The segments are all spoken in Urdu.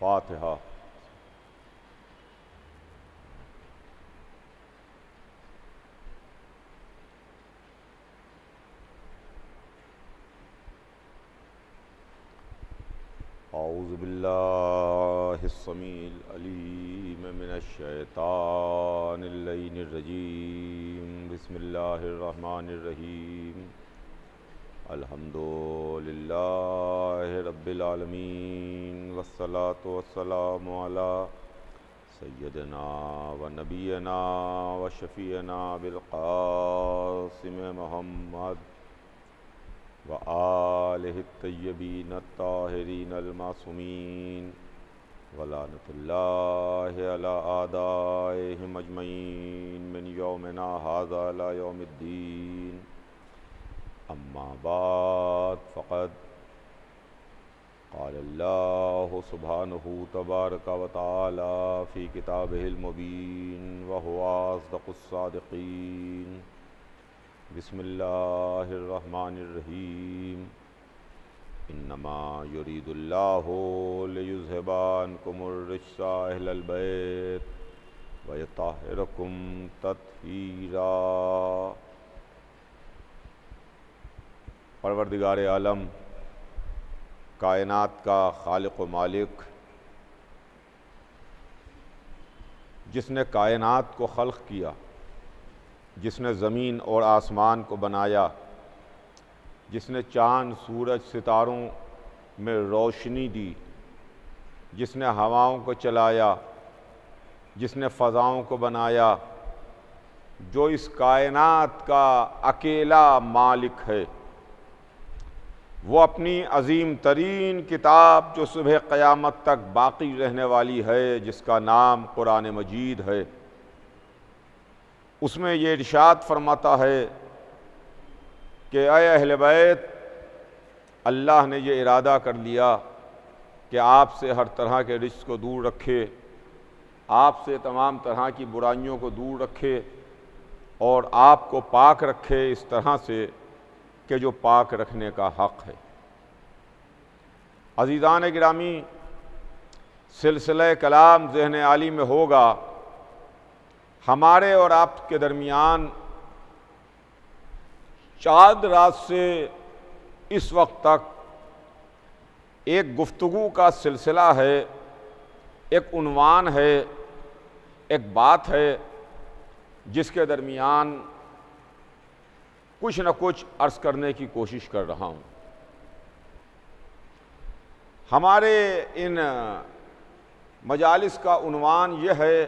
فاتحہ۔ اعوذ باللہ السمیع العلیم من الشیطان اللعین الرجیم، بسم اللہ الرحمن الرحیم، الحمد للہ رب العالمین، والصلاة والسلام علی سیدنا و نبینا و شفیعنا بالقاسم محمد وآلہ الطیبین الطاہرین المعصومین، ولعنۃ اللہ علی اعدائہم اجمعین من یومنا ھذا الی یوم الدین۔ اما بعد فقد قال اللہ سبحانہ تبارک و تعالی فی کتابہ المبین وہو اصدق الصادقین۔ بسم اللہ الرحمن الرحیم، انما یرید اللہ لیذھب عنکم الرجس اہل البیت ویطہرکم تطہیرا۔ پروردگار عالم، کائنات کا خالق و مالک، جس نے کائنات کو خلق کیا، جس نے زمین اور آسمان کو بنایا، جس نے چاند سورج ستاروں میں روشنی دی، جس نے ہواؤں کو چلایا، جس نے فضاؤں کو بنایا، جو اس کائنات کا اکیلا مالک ہے، وہ اپنی عظیم ترین کتاب جو صبح قیامت تک باقی رہنے والی ہے، جس کا نام قرآن مجید ہے، اس میں یہ ارشاد فرماتا ہے کہ اے اہل بیت، اللہ نے یہ ارادہ کر لیا کہ آپ سے ہر طرح کے رجس کو دور رکھے، آپ سے تمام طرح کی برائیوں کو دور رکھے اور آپ کو پاک رکھے اس طرح سے کہ جو پاک رکھنے کا حق ہے۔ عزیزان گرامی، سلسلہ کلام ذہن عالی میں ہوگا، ہمارے اور آپ کے درمیان چاند رات سے اس وقت تک ایک گفتگو کا سلسلہ ہے، ایک عنوان ہے، ایک بات ہے، جس کے درمیان کچھ نہ کچھ عرض کرنے کی کوشش کر رہا ہوں۔ ہمارے ان مجالس کا عنوان یہ ہے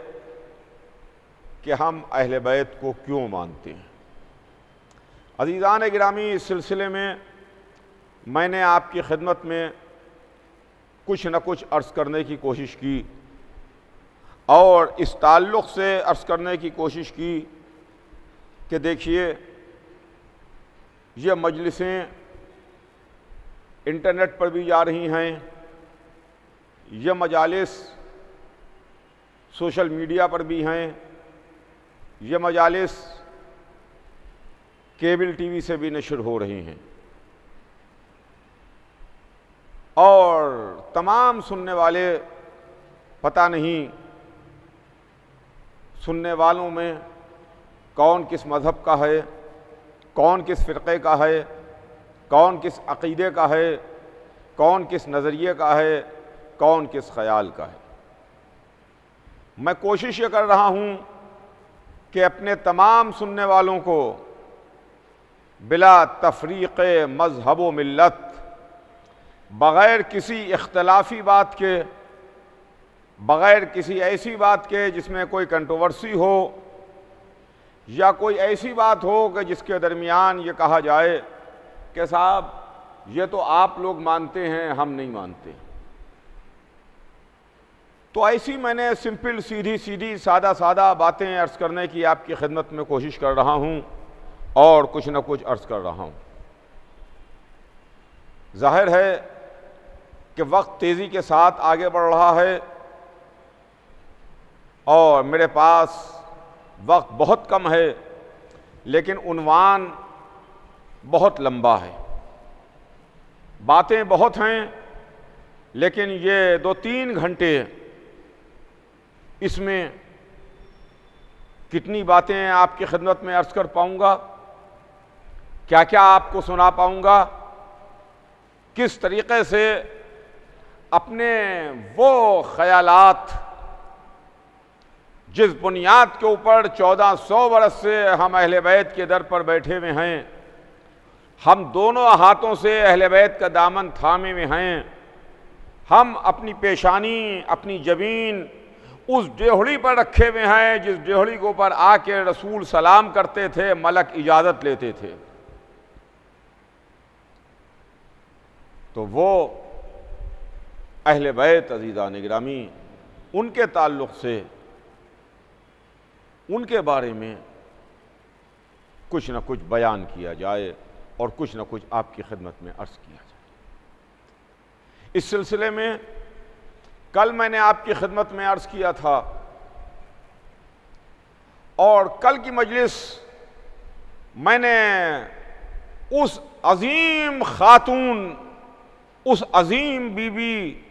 کہ ہم اہل بیت کو کیوں مانتے ہیں۔ عزیزان گرامی، اس سلسلے میں نے آپ کی خدمت میں کچھ نہ کچھ عرض کرنے کی کوشش کی اور اس تعلق سے عرض کرنے کی کوشش کی کہ دیکھیے، یہ مجلسیں انٹرنیٹ پر بھی جا رہی ہیں، یہ مجالس سوشل میڈیا پر بھی ہیں، یہ مجالس کیبل ٹی وی سے بھی نشر ہو رہی ہیں، اور تمام سننے والے، پتہ نہیں سننے والوں میں کون کس مذہب کا ہے، کون کس فرقے کا ہے، کون کس عقیدے کا ہے، کون کس نظریے کا ہے، کون کس خیال کا ہے۔ میں کوشش یہ کر رہا ہوں کہ اپنے تمام سننے والوں کو بلا تفریق مذہب و ملت، بغیر کسی اختلافی بات کے، بغیر کسی ایسی بات کے جس میں کوئی کنٹروورسی ہو یا کوئی ایسی بات ہو کہ جس کے درمیان یہ کہا جائے کہ صاحب یہ تو آپ لوگ مانتے ہیں، ہم نہیں مانتے، تو ایسی میں نے سمپل سیدھی سادہ باتیں عرض کرنے کی آپ کی خدمت میں کوشش کر رہا ہوں اور کچھ نہ کچھ عرض کر رہا ہوں۔ ظاہر ہے کہ وقت تیزی کے ساتھ آگے بڑھ رہا ہے اور میرے پاس وقت بہت کم ہے، لیکن عنوان بہت لمبا ہے، باتیں بہت ہیں لیکن یہ 2-3 گھنٹے اس میں کتنی باتیں آپ کی خدمت میں عرض کر پاؤں گا، کیا کیا آپ کو سنا پاؤں گا، کس طریقے سے اپنے وہ خیالات جس بنیاد کے اوپر 1400 برس سے ہم اہل بیت کے در پر بیٹھے ہوئے ہیں، ہم دونوں ہاتھوں سے اہل بیت کا دامن تھامے ہوئے ہیں، ہم اپنی پیشانی، اپنی جبین اس ڈیہڑی پر رکھے ہوئے ہیں جس ڈیہڑی کے اوپر آ کے رسول سلام کرتے تھے، ملک اجازت لیتے تھے۔ تو وہ اہل بیت عزیزان گرامی، ان کے تعلق سے، ان کے بارے میں کچھ نہ کچھ بیان کیا جائے اور کچھ نہ کچھ آپ کی خدمت میں عرض کیا جائے۔ اس سلسلے میں کل میں نے آپ کی خدمت میں عرض کیا تھا، اور کل کی مجلس میں نے اس عظیم خاتون، اس عظیم بی بی،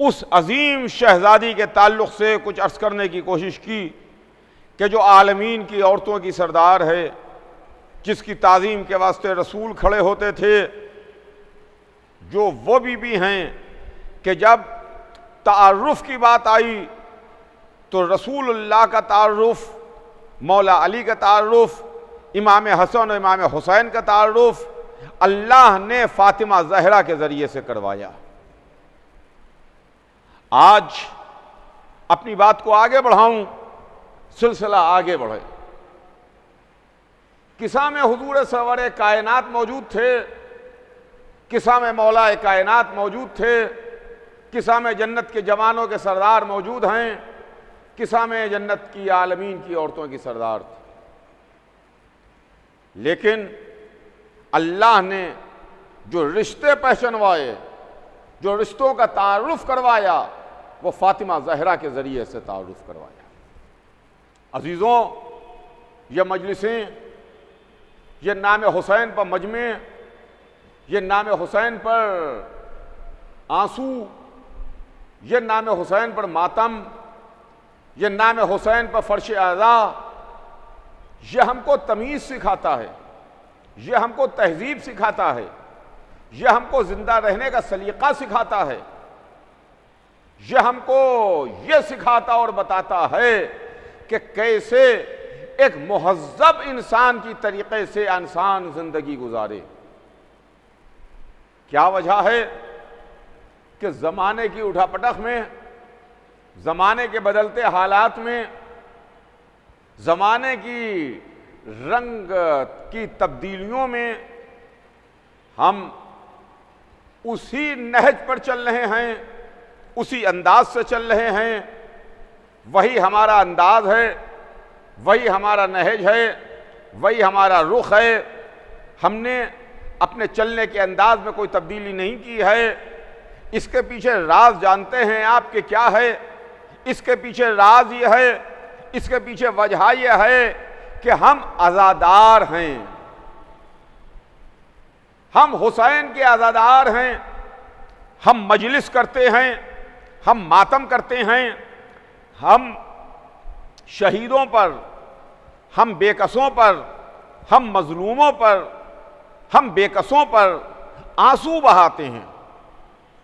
اس عظیم شہزادی کے تعلق سے کچھ عرض کرنے کی کوشش کی کہ جو عالمین کی عورتوں کی سردار ہے، جس کی تعظیم کے واسطے رسول کھڑے ہوتے تھے، جو وہ بی بی ہیں کہ جب تعارف کی بات آئی تو رسول اللہ کا تعارف، مولا علی کا تعارف، امام حسن و امام حسین کا تعارف اللہ نے فاطمہ زہرا کے ذریعے سے کروایا۔ آج اپنی بات کو آگے بڑھاؤں، سلسلہ آگے بڑھے۔ قصہ میں حضور سرور کائنات موجود تھے، قصہ میں مولا کائنات موجود تھے، قصہ میں جنت کے جوانوں کے سردار موجود ہیں، قصہ میں جنت کی عالمین کی عورتوں کی سردار تھی۔ لیکن اللہ نے جو رشتے پہچنوائے، جو رشتوں کا تعارف کروایا، وہ فاطمہ زہرا کے ذریعے سے تعارف کروایا۔ عزیزوں، یہ مجلسیں، یہ نام حسین پر مجمع، یہ نام حسین پر آنسو، یہ نام حسین پر ماتم، یہ نام حسین پر فرش اعضاء، یہ ہم کو تمیز سکھاتا ہے، یہ ہم کو تہذیب سکھاتا ہے، یہ ہم کو زندہ رہنے کا سلیقہ سکھاتا ہے، یہ ہم کو یہ سکھاتا اور بتاتا ہے کہ کیسے ایک مہذب انسان کی طریقے سے انسان زندگی گزارے۔ کیا وجہ ہے کہ زمانے کی اٹھا پٹخ میں، زمانے کے بدلتے حالات میں، زمانے کی رنگ کی تبدیلیوں میں ہم اسی نہج پر چل رہے ہیں، اسی انداز سے چل رہے ہیں، وہی ہمارا انداز ہے، وہی ہمارا نہج ہے، وہی ہمارا رخ ہے۔ ہم نے اپنے چلنے کے انداز میں کوئی تبدیلی نہیں کی ہے۔ اس کے پیچھے راز جانتے ہیں آپ کہ کیا ہے؟ اس کے پیچھے راز یہ ہے، اس کے پیچھے وجہ یہ ہے کہ ہم عزادار ہیں، ہم حسین کے عزادار ہیں، ہم مجلس کرتے ہیں، ہم ماتم کرتے ہیں، ہم شہیدوں پر، ہم بے کسوں پر، ہم مظلوموں پر، ہم بے کسوں پر آنسو بہاتے ہیں،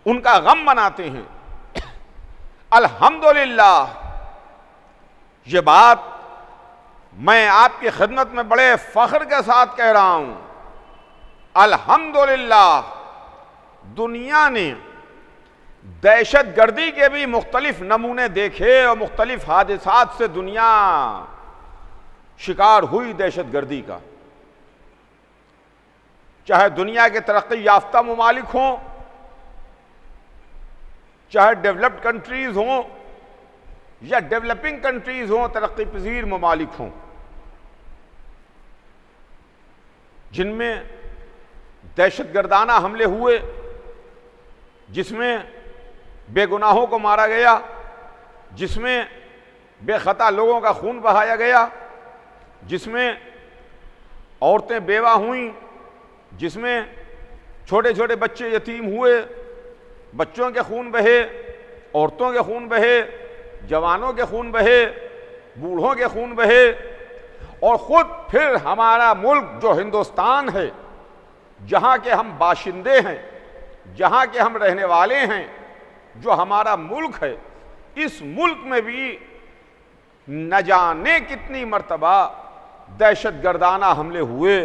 ان کا غم مناتے ہیں۔ الحمدللہ، یہ بات میں آپ کی خدمت میں بڑے فخر کے ساتھ کہہ رہا ہوں، الحمدللہ دنیا نے دہشت گردی کے بھی مختلف نمونے دیکھے اور مختلف حادثات سے دنیا شکار ہوئی دہشت گردی کا، چاہے دنیا کے ترقی یافتہ ممالک ہوں، چاہے ڈیولپڈ کنٹریز ہوں یا ڈیولپنگ کنٹریز ہوں، ترقی پذیر ممالک ہوں، جن میں دہشت گردانہ حملے ہوئے، جس میں بے گناہوں کو مارا گیا، جس میں بے خطا لوگوں کا خون بہایا گیا، جس میں عورتیں بیوہ ہوئیں، جس میں چھوٹے چھوٹے بچے یتیم ہوئے، بچوں کے خون بہے، عورتوں کے خون بہے، جوانوں کے خون بہے، بوڑھوں کے خون بہے، اور خود پھر ہمارا ملک جو ہندوستان ہے، جہاں کے ہم باشندے ہیں، جہاں کے ہم رہنے والے ہیں، جو ہمارا ملک ہے، اس ملک میں بھی نہ جانے کتنی مرتبہ دہشت گردانہ حملے ہوئے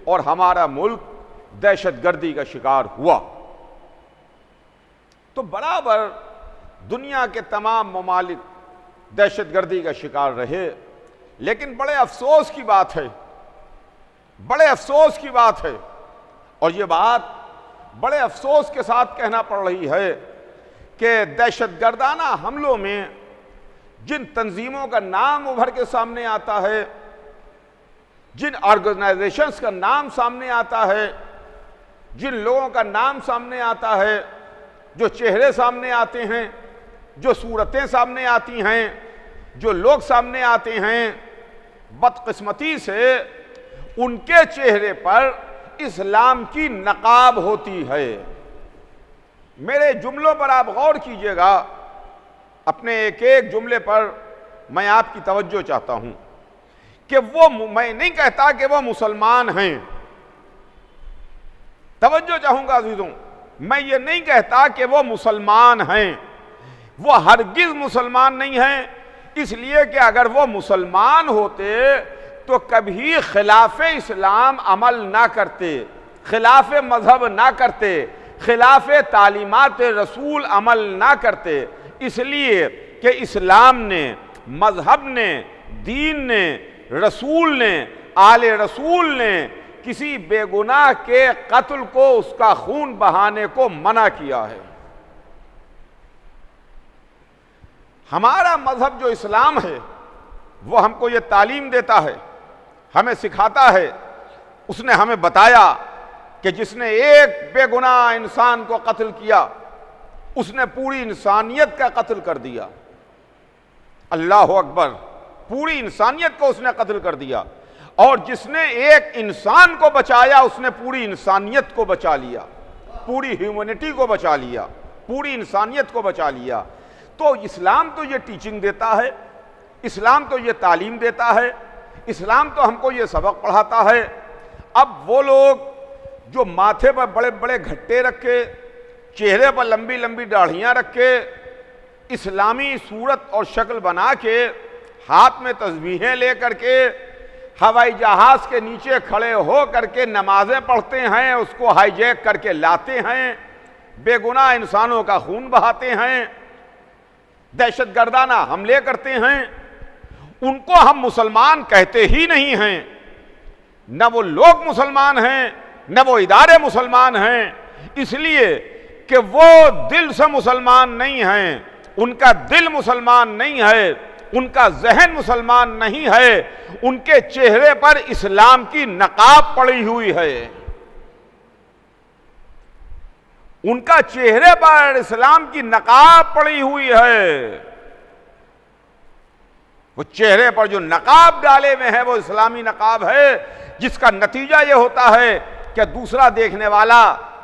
اور ہمارا ملک دہشت گردی کا شکار ہوا۔ تو برابر دنیا کے تمام ممالک دہشت گردی کا شکار رہے، لیکن بڑے افسوس کی بات ہے، بڑے افسوس کی بات ہے، اور یہ بات بڑے افسوس کے ساتھ کہنا پڑ رہی ہے کہ دہشت گردانہ حملوں میں جن تنظیموں کا نام ابھر کے سامنے آتا ہے، جن آرگنائزیشنز کا نام سامنے آتا ہے، جن لوگوں کا نام سامنے آتا ہے، جو چہرے سامنے آتے ہیں، جو صورتیں سامنے آتی ہیں، جو لوگ سامنے آتے ہیں، بدقسمتی سے ان کے چہرے پر اسلام کی نقاب ہوتی ہے۔ میرے جملوں پر آپ غور کیجئے گا، اپنے ایک ایک جملے پر میں آپ کی توجہ چاہتا ہوں کہ میں نہیں کہتا کہ وہ مسلمان ہیں، توجہ چاہوں گا عزیزوں، میں یہ نہیں کہتا کہ وہ مسلمان ہیں، وہ ہرگز مسلمان نہیں ہیں، اس لیے کہ اگر وہ مسلمان ہوتے تو کبھی خلاف اسلام عمل نہ کرتے، خلاف مذہب نہ کرتے، خلاف تعلیمات رسول عمل نہ کرتے، اس لیے کہ اسلام نے، مذہب نے، دین نے، رسول نے، آل رسول نے کسی بے گناہ کے قتل کو، اس کا خون بہانے کو منع کیا ہے۔ ہمارا مذہب جو اسلام ہے وہ ہم کو یہ تعلیم دیتا ہے، ہمیں سکھاتا ہے، اس نے ہمیں بتایا کہ جس نے ایک بے گناہ انسان کو قتل کیا اس نے پوری انسانیت کا قتل کر دیا۔ اللہ اکبر، پوری انسانیت کو اس نے قتل کر دیا، اور جس نے ایک انسان کو بچایا اس نے پوری انسانیت کو بچا لیا، پوری ہیومینٹی کو بچا لیا، پوری انسانیت کو بچا لیا۔ تو اسلام تو یہ ٹیچنگ دیتا ہے، اسلام تو یہ تعلیم دیتا ہے، اسلام تو ہم کو یہ سبق پڑھاتا ہے۔ اب وہ لوگ جو ماتھے پر بڑے بڑے گھٹے رکھے، چہرے پر لمبی لمبی داڑھیاں رکھے، اسلامی صورت اور شکل بنا کے، ہاتھ میں تسبیحیں لے کر کے، ہوائی جہاز کے نیچے کھڑے ہو کر کے نمازیں پڑھتے ہیں، اس کو ہائی جیک کر کے لاتے ہیں، بے گناہ انسانوں کا خون بہاتے ہیں، دہشت گردانہ حملے کرتے ہیں، ان کو ہم مسلمان کہتے ہی نہیں ہیں۔ نہ وہ لوگ مسلمان ہیں، نہ وہ ادارے مسلمان ہیں، اس لیے کہ وہ دل سے مسلمان نہیں ہیں، ان کا دل مسلمان نہیں ہے، ان کا ذہن مسلمان نہیں ہے، ان کے چہرے پر اسلام کی نقاب پڑی ہوئی ہے، ان کا چہرے پر اسلام کی نقاب پڑی ہوئی ہے۔ وہ چہرے پر جو نقاب ڈالے ہوئے ہیں وہ اسلامی نقاب ہے، جس کا نتیجہ یہ ہوتا ہے کہ دوسرا دیکھنے والا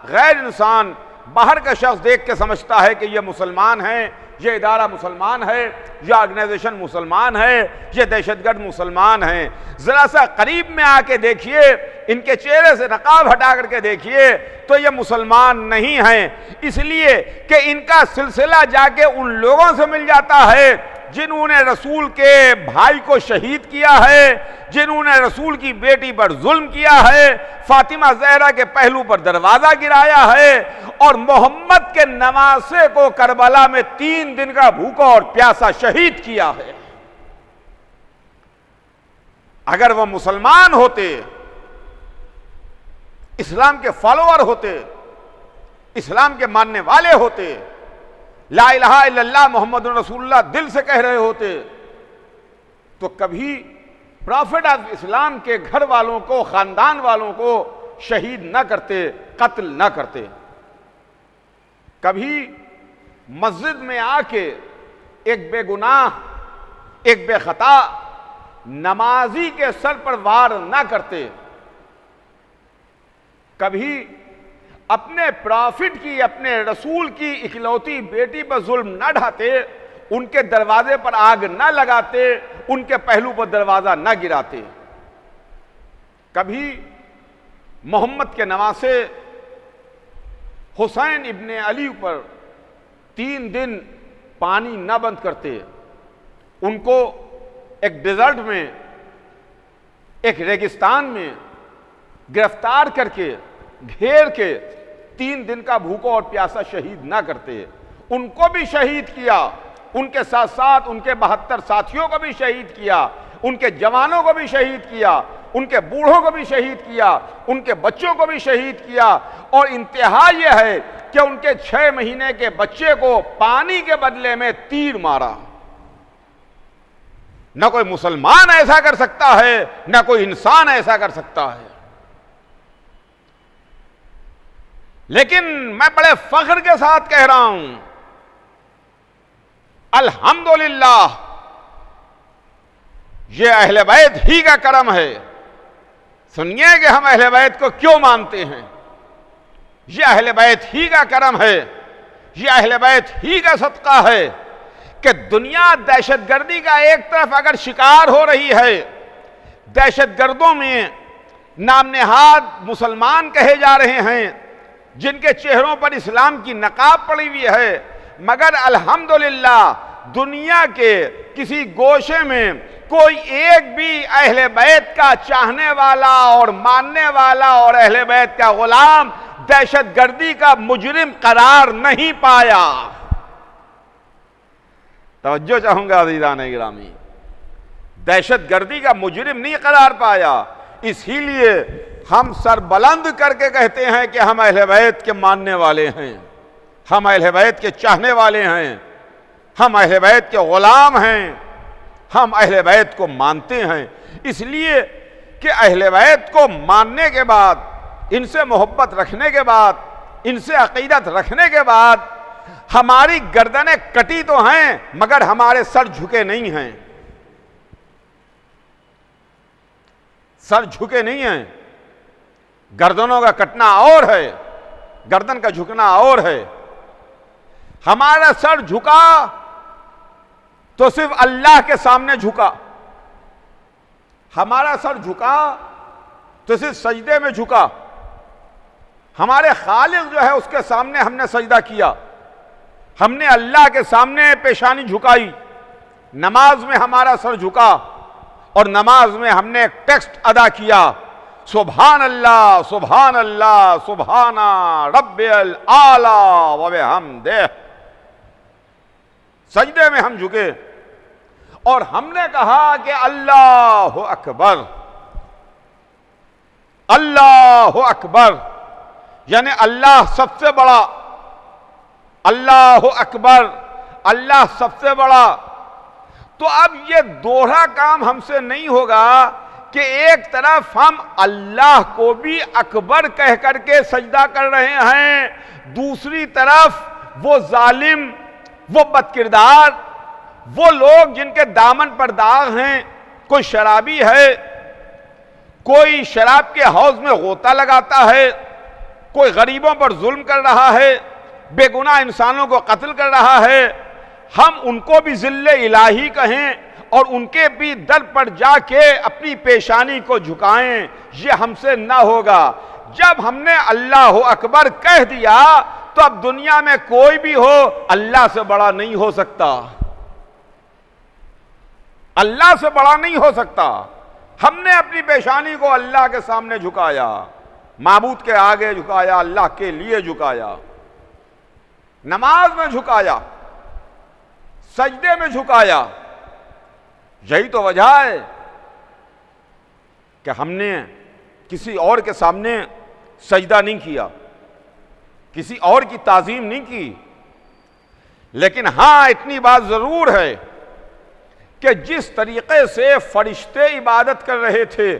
غیر انسان، باہر کا شخص دیکھ کے سمجھتا ہے کہ یہ مسلمان ہیں، یہ ادارہ مسلمان ہے، یہ آرگنائزیشن مسلمان ہے، یہ دہشت گرد مسلمان ہیں۔ ذرا سا قریب میں آ کے دیکھیے، ان کے چہرے سے نقاب ہٹا کر کے دیکھیے تو یہ مسلمان نہیں ہیں، اس لیے کہ ان کا سلسلہ جا کے ان لوگوں سے مل جاتا ہے جنہوں نے رسول کے بھائی کو شہید کیا ہے، جنہوں نے رسول کی بیٹی پر ظلم کیا ہے، فاطمہ زہرا کے پہلو پر دروازہ گرایا ہے، اور محمد کے نواسے کو کربلا میں 3 دن کا بھوکا اور پیاسا شہید کیا ہے۔ اگر وہ مسلمان ہوتے، اسلام کے فالوور ہوتے، اسلام کے ماننے والے ہوتے، لا الہ الا اللہ محمد رسول اللہ دل سے کہہ رہے ہوتے، تو کبھی پرافٹ آف اسلام کے گھر والوں کو، خاندان والوں کو شہید نہ کرتے، قتل نہ کرتے۔ کبھی مسجد میں آ کے ایک بے گناہ، ایک بے خطا نمازی کے سر پر وار نہ کرتے۔ کبھی اپنے پرافٹ کی، اپنے رسول کی اکلوتی بیٹی پر ظلم نہ ڈھاتے، ان کے دروازے پر آگ نہ لگاتے، ان کے پہلو پر دروازہ نہ گراتے۔ کبھی محمد کے نواسے حسین ابن علی پر 3 دن پانی نہ بند کرتے، ان کو ایک ڈیزرٹ میں، ایک ریگستان میں گرفتار کر کے، گھیر کے 3 دن کا بھوکا اور پیاسا شہید نہ کرتے، ان کو بھی شہید کیا، ان کے ساتھ ساتھ ان کے 72 ساتھیوں کو بھی شہید کیا، ان کے جوانوں کو بھی شہید کیا، ان کے بوڑھوں کو بھی شہید کیا، ان کے بچوں کو بھی شہید کیا، اور انتہا یہ ہے کہ ان کے 6 مہینے کے بچے کو پانی کے بدلے میں تیر مارا۔ نہ کوئی مسلمان ایسا کر سکتا ہے، نہ کوئی انسان ایسا کر سکتا ہے۔ لیکن میں بڑے فخر کے ساتھ کہہ رہا ہوں، الحمدللہ یہ اہل بیت ہی کا کرم ہے۔ سنیے کہ ہم اہل بیت کو کیوں مانتے ہیں۔ یہ اہل بیت ہی کا کرم ہے، یہ اہل بیت ہی کا صدقہ ہے کہ دنیا دہشت گردی کا ایک طرف اگر شکار ہو رہی ہے، دہشت گردوں میں نام نہاد مسلمان کہے جا رہے ہیں جن کے چہروں پر اسلام کی نقاب پڑی ہوئی ہے، مگر الحمدللہ دنیا کے کسی گوشے میں کوئی ایک بھی اہل بیت کا چاہنے والا اور ماننے والا اور اہل بیت کا غلام دہشت گردی کا مجرم قرار نہیں پایا۔ توجہ چاہوں گا عزیزان گرامی، دہشت گردی کا مجرم نہیں قرار پایا، اسی لیے ہم سر بلند کر کے کہتے ہیں کہ ہم اہل بیت کے ماننے والے ہیں، ہم اہل بیت کے چاہنے والے ہیں، ہم اہل بیت کے غلام ہیں، ہم اہل بیت کو مانتے ہیں، اس لیے کہ اہل بیت کو ماننے کے بعد، ان سے محبت رکھنے کے بعد، ان سے عقیدت رکھنے کے بعد ہماری گردنیں کٹی تو ہیں مگر ہمارے سر جھکے نہیں ہیں، سر جھکے نہیں ہیں۔ گردنوں کا کٹنا اور ہے، گردن کا جھکنا اور ہے۔ ہمارا سر جھکا تو صرف اللہ کے سامنے جھکا، ہمارا سر جھکا تو صرف سجدے میں جھکا، ہمارے خالق جو ہے اس کے سامنے ہم نے سجدہ کیا، ہم نے اللہ کے سامنے پیشانی جھکائی، نماز میں ہمارا سر جھکا، اور نماز میں ہم نے ایک ٹیکسٹ ادا کیا، سبحان اللہ سبحان اللہ سبحان رب الاعلی و بحمدہ۔ سجدے میں ہم جھکے اور ہم نے کہا کہ اللہ اکبر، اللہ اکبر، یعنی اللہ سب سے بڑا، اللہ اکبر، اللہ سب سے بڑا۔ تو اب یہ دوہرا کام ہم سے نہیں ہوگا کہ ایک طرف ہم اللہ کو بھی اکبر کہہ کر کے سجدہ کر رہے ہیں، دوسری طرف وہ ظالم، وہ بدکردار، وہ لوگ جن کے دامن پر داغ ہیں، کوئی شرابی ہے، کوئی شراب کے حوض میں غوطہ لگاتا ہے، کوئی غریبوں پر ظلم کر رہا ہے، بے گناہ انسانوں کو قتل کر رہا ہے، ہم ان کو بھی ذل الہی کہیں اور ان کے بھی در پر جا کے اپنی پیشانی کو جھکائیں، یہ ہم سے نہ ہوگا۔ جب ہم نے اللہ اکبر کہہ دیا تو اب دنیا میں کوئی بھی ہو اللہ سے بڑا نہیں ہو سکتا، اللہ سے بڑا نہیں ہو سکتا۔ ہم نے اپنی پیشانی کو اللہ کے سامنے جھکایا، معبود کے آگے جھکایا، اللہ کے لیے جھکایا، نماز میں جھکایا، سجدے میں جھکایا۔ یہی تو وجہ ہے کہ ہم نے کسی اور کے سامنے سجدہ نہیں کیا، کسی اور کی تعظیم نہیں کی، لیکن ہاں اتنی بات ضرور ہے کہ جس طریقے سے فرشتے عبادت کر رہے تھے،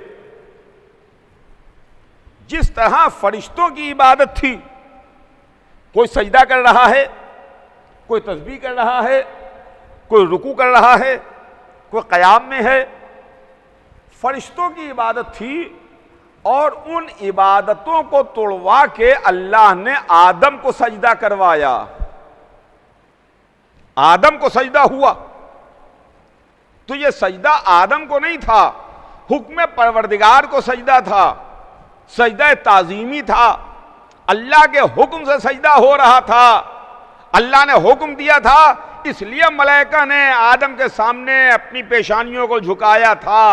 جس طرح فرشتوں کی عبادت تھی، کوئی سجدہ کر رہا ہے، کوئی تسبیح کر رہا ہے، کوئی رکوع کر رہا ہے، کوئی قیام میں ہے، فرشتوں کی عبادت تھی اور ان عبادتوں کو توڑوا کے اللہ نے آدم کو سجدہ کروایا. آدم کو سجدہ ہوا تو یہ سجدہ آدم کو نہیں تھا، حکم پروردگار کو سجدہ تھا، سجدہ تعظیمی تھا. اللہ کے حکم سے سجدہ ہو رہا تھا، اللہ نے حکم دیا تھا، اس لیے ملائکہ نے آدم کے سامنے اپنی پیشانیوں کو جھکایا تھا،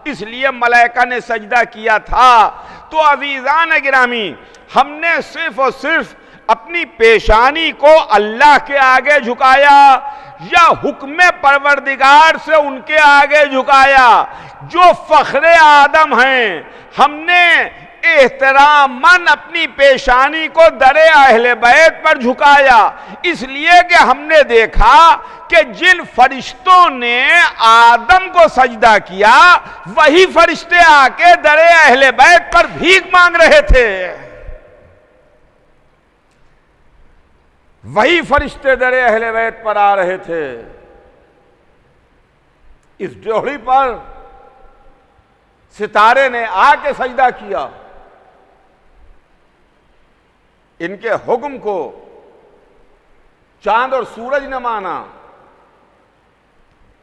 اس لیے ملائکہ نے سجدہ کیا تھا. تو عزیزان گرامی، ہم نے صرف اور صرف اپنی پیشانی کو اللہ کے آگے جھکایا یا حکم پروردگار سے ان کے آگے جھکایا؟ جو فخر آدم ہیں، ہم نے احتراماً اپنی پیشانی کو در اہل بیت پر جھکایا، اس لیے کہ ہم نے دیکھا کہ جن فرشتوں نے آدم کو سجدہ کیا وہی فرشتے آ کے در اہل بیت پر بھیک مانگ رہے تھے. وہی فرشتے در اہل بیت پر آ رہے تھے. اس ڈیوڑی پر ستارے نے آ کے سجدہ کیا. ان کے حکم کو چاند اور سورج نے مانا.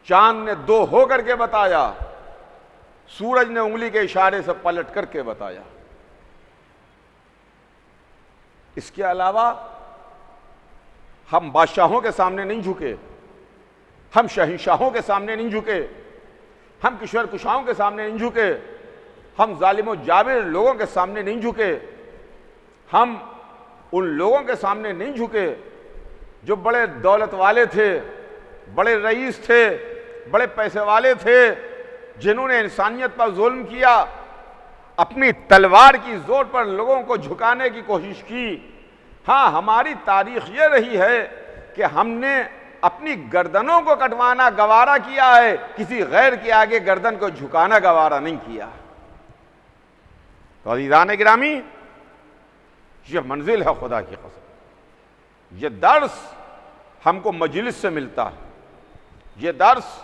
چاند نے دو ہو کر کے بتایا، سورج نے انگلی کے اشارے سے پلٹ کر کے بتایا. اس کے علاوہ ہم بادشاہوں کے سامنے نہیں جھکے، ہم شہنشاہوں کے سامنے نہیں جھکے، ہم کشور کشاؤں کے سامنے نہیں جھکے، ہم ظالم و جابر لوگوں کے سامنے نہیں جھکے، ہم ان لوگوں کے سامنے نہیں جھکے جو بڑے دولت والے تھے، بڑے رئیس تھے، بڑے پیسے والے تھے، جنہوں نے انسانیت پر ظلم کیا، اپنی تلوار کی زور پر لوگوں کو جھکانے کی کوشش کی. ہاں، ہماری تاریخ یہ رہی ہے کہ ہم نے اپنی گردنوں کو کٹوانا گوارا کیا ہے، کسی غیر کے آگے گردن کو جھکانا گوارا نہیں کیا. تو عزیزان گرامی، یہ منزل ہے خدا کی قسم. یہ درس ہم کو مجلس سے ملتا ہے، یہ درس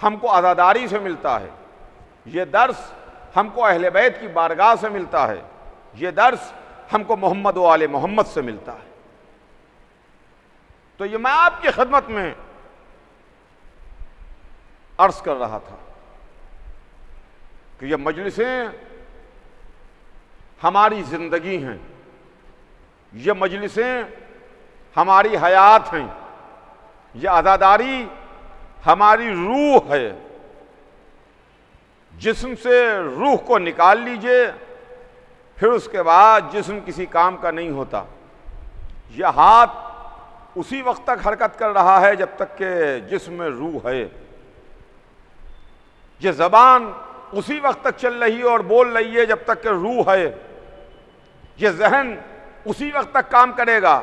ہم کو عزاداری سے ملتا ہے، یہ درس ہم کو اہل بیت کی بارگاہ سے ملتا ہے، یہ درس ہم کو محمد و آل محمد سے ملتا ہے. تو یہ میں آپ کی خدمت میں عرض کر رہا تھا کہ یہ مجلسیں ہماری زندگی ہیں، یہ مجلسیں ہماری حیات ہیں، یہ عزاداری ہماری روح ہے. جسم سے روح کو نکال لیجئے، پھر اس کے بعد جسم کسی کام کا نہیں ہوتا. یہ ہاتھ اسی وقت تک حرکت کر رہا ہے جب تک کہ جسم میں روح ہے. یہ زبان اسی وقت تک چل رہی ہے اور بول رہی ہے جب تک کہ روح ہے. یہ ذہن اسی وقت تک کام کرے گا،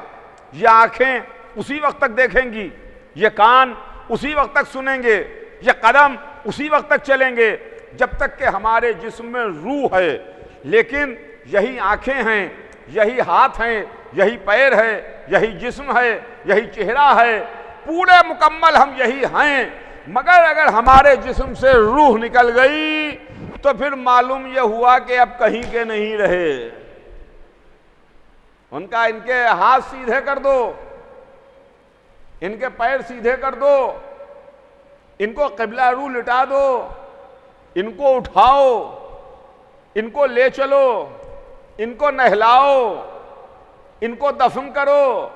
یہ آنکھیں اسی وقت تک دیکھیں گی، یہ کان اسی وقت تک سنیں گے، یہ قدم اسی وقت تک چلیں گے جب تک کہ ہمارے جسم میں روح ہے. لیکن یہی آنکھیں ہیں، یہی ہاتھ ہیں، یہی پیر ہے، یہی جسم ہے، یہی چہرہ ہے، پورے مکمل ہم یہی ہیں. مگر اگر ہمارے جسم سے روح نکل گئی تو پھر معلوم یہ ہوا کہ اب کہیں کے نہیں رہے. ان کے ہاتھ سیدھے کر دو، ان کے پیر سیدھے کر دو، ان کو قبلہ رو لٹا دو، ان کو اٹھاؤ، ان کو لے چلو، ان کو نہلاؤ، ان کو دفن کرو.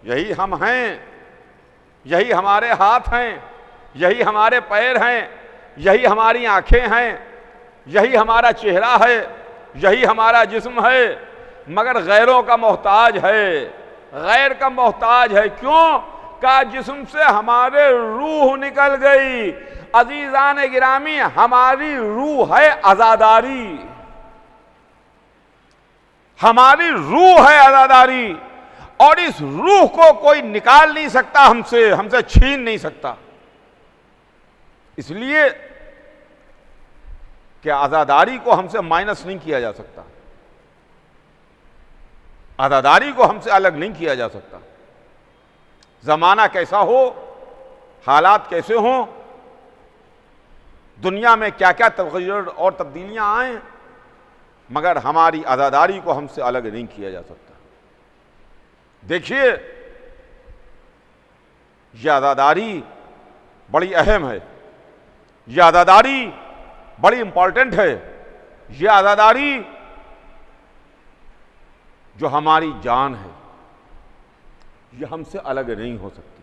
یہی ہم ہیں، یہی ہمارے ہاتھ ہیں، یہی ہمارے پیر ہیں، یہی ہماری آنکھیں ہیں، یہی ہمارا چہرہ ہے، یہی ہمارا جسم ہے. مگر غیروں کا محتاج ہے، غیر کا محتاج ہے. کیوں؟ کہ جسم سے ہمارے روح نکل گئی. عزیزان گرامی، ہماری روح ہے عزاداری، ہماری روح ہے عزاداری، اور اس روح کو کوئی نکال نہیں سکتا ہم سے چھین نہیں سکتا. اس لیے کہ عزاداری کو ہم سے مائنس نہیں کیا جا سکتا، عزاداری کو ہم سے الگ نہیں کیا جا سکتا. زمانہ کیسا ہو، حالات کیسے ہوں، دنیا میں کیا کیا تغیر اور تبدیلیاں آئیں، مگر ہماری عزاداری کو ہم سے الگ نہیں کیا جا سکتا۔ دیکھیے یہ عزاداری بڑی اہم ہے، یہ عزاداری بڑی امپورٹنٹ ہے، یہ عزاداری جو ہماری جان ہے یہ ہم سے الگ نہیں ہو سکتی۔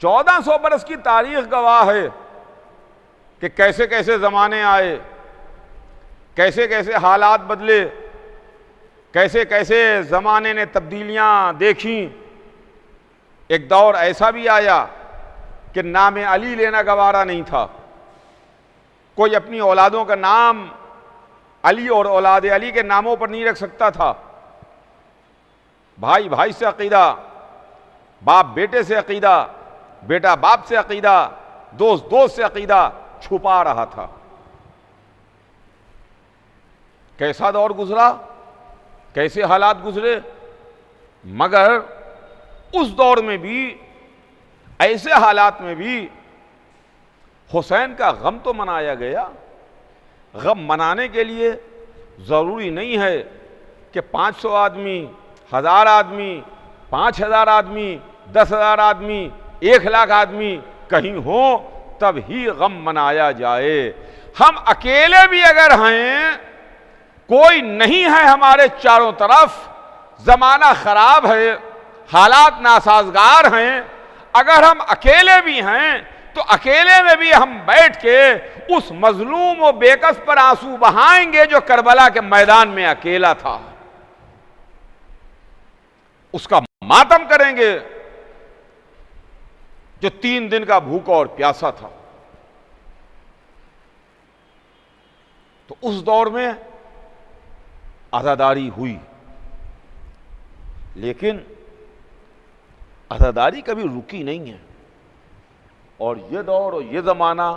1400 برس کی تاریخ گواہ ہے کہ کیسے کیسے زمانے آئے، کیسے کیسے حالات بدلے، کیسے کیسے زمانے نے تبدیلیاں دیکھیں۔ ایک دور ایسا بھی آیا کہ نام علی لینا گوارا نہیں تھا، کوئی اپنی اولادوں کا نام علی اور اولاد علی کے ناموں پر نہیں رکھ سکتا تھا۔ بھائی بھائی سے عقیدہ، باپ بیٹے سے عقیدہ، بیٹا باپ سے عقیدہ، دوست دوست سے عقیدہ چھپا رہا تھا۔ کیسا دور گزرا، کیسے حالات گزرے، مگر اس دور میں بھی، ایسے حالات میں بھی حسین کا غم تو منایا گیا۔ غم منانے کے لیے ضروری نہیں ہے کہ 500 آدمی، 1000 آدمی، 5000 آدمی، 10,000 آدمی، 1,00,000 آدمی کہیں ہوں تب ہی غم منایا جائے۔ ہم اکیلے بھی اگر ہیں، کوئی نہیں ہے ہمارے چاروں طرف، زمانہ خراب ہے، حالات ناسازگار ہیں، اگر ہم اکیلے بھی ہیں تو اکیلے میں بھی ہم بیٹھ کے اس مظلوم و بے کس پر آنسو بہائیں گے جو کربلا کے میدان میں اکیلا تھا، اس کا ماتم کریں گے جو 3 دن کا بھوکا اور پیاسا تھا۔ تو اس دور میں عزاداری ہوئی، لیکن عزاداری کبھی رکی نہیں ہے۔ اور یہ دور اور یہ زمانہ،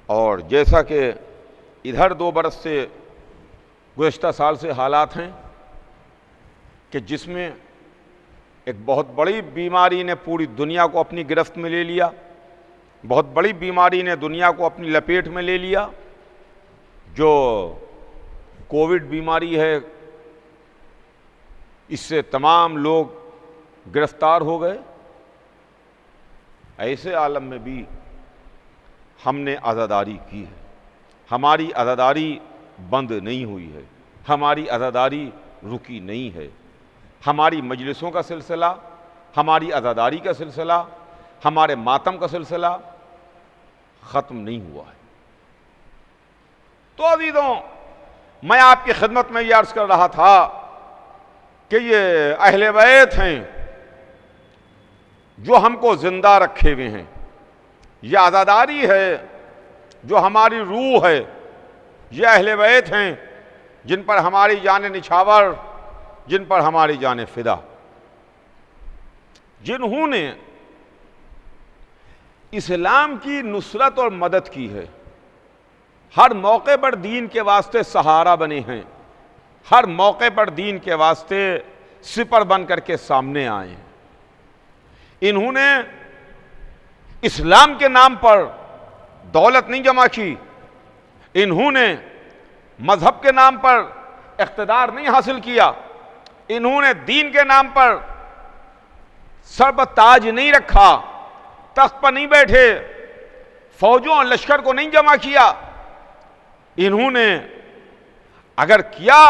اور جیسا کہ ادھر 2 برس سے، گزشتہ سال سے حالات ہیں کہ جس میں ایک بہت بڑی بیماری نے پوری دنیا کو اپنی گرفت میں لے لیا، بہت بڑی بیماری نے دنیا کو اپنی لپیٹ میں لے لیا، جو کووڈ بیماری ہے۔ اس سے تمام لوگ گرفتار ہو گئے۔ ایسے عالم میں بھی ہم نے عزاداری کی ہے، ہماری عزاداری بند نہیں ہوئی ہے، ہماری عزاداری رکی نہیں ہے۔ ہماری مجلسوں کا سلسلہ، ہماری عزاداری کا سلسلہ، ہمارے ماتم کا سلسلہ ختم نہیں ہوا ہے۔ تو عزیزوں، میں آپ کی خدمت میں یہ عرض کر رہا تھا کہ یہ اہل بیت ہیں جو ہم کو زندہ رکھے ہوئے ہیں، یہ عزاداری ہے جو ہماری روح ہے، یہ اہل بیت ہیں جن پر ہماری جان نچھاور، جن پر ہماری جان فدا، جنہوں نے اسلام کی نصرت اور مدد کی ہے، ہر موقع پر دین کے واسطے سہارا بنے ہیں، ہر موقع پر دین کے واسطے سپر بن کر کے سامنے آئے ہیں۔ انہوں نے اسلام کے نام پر دولت نہیں جمع کی، انہوں نے مذہب کے نام پر اقتدار نہیں حاصل کیا، انہوں نے دین کے نام پر سر پر تاج نہیں رکھا، تخت پر نہیں بیٹھے، فوجوں اور لشکر کو نہیں جمع کیا۔ انہوں نے اگر کیا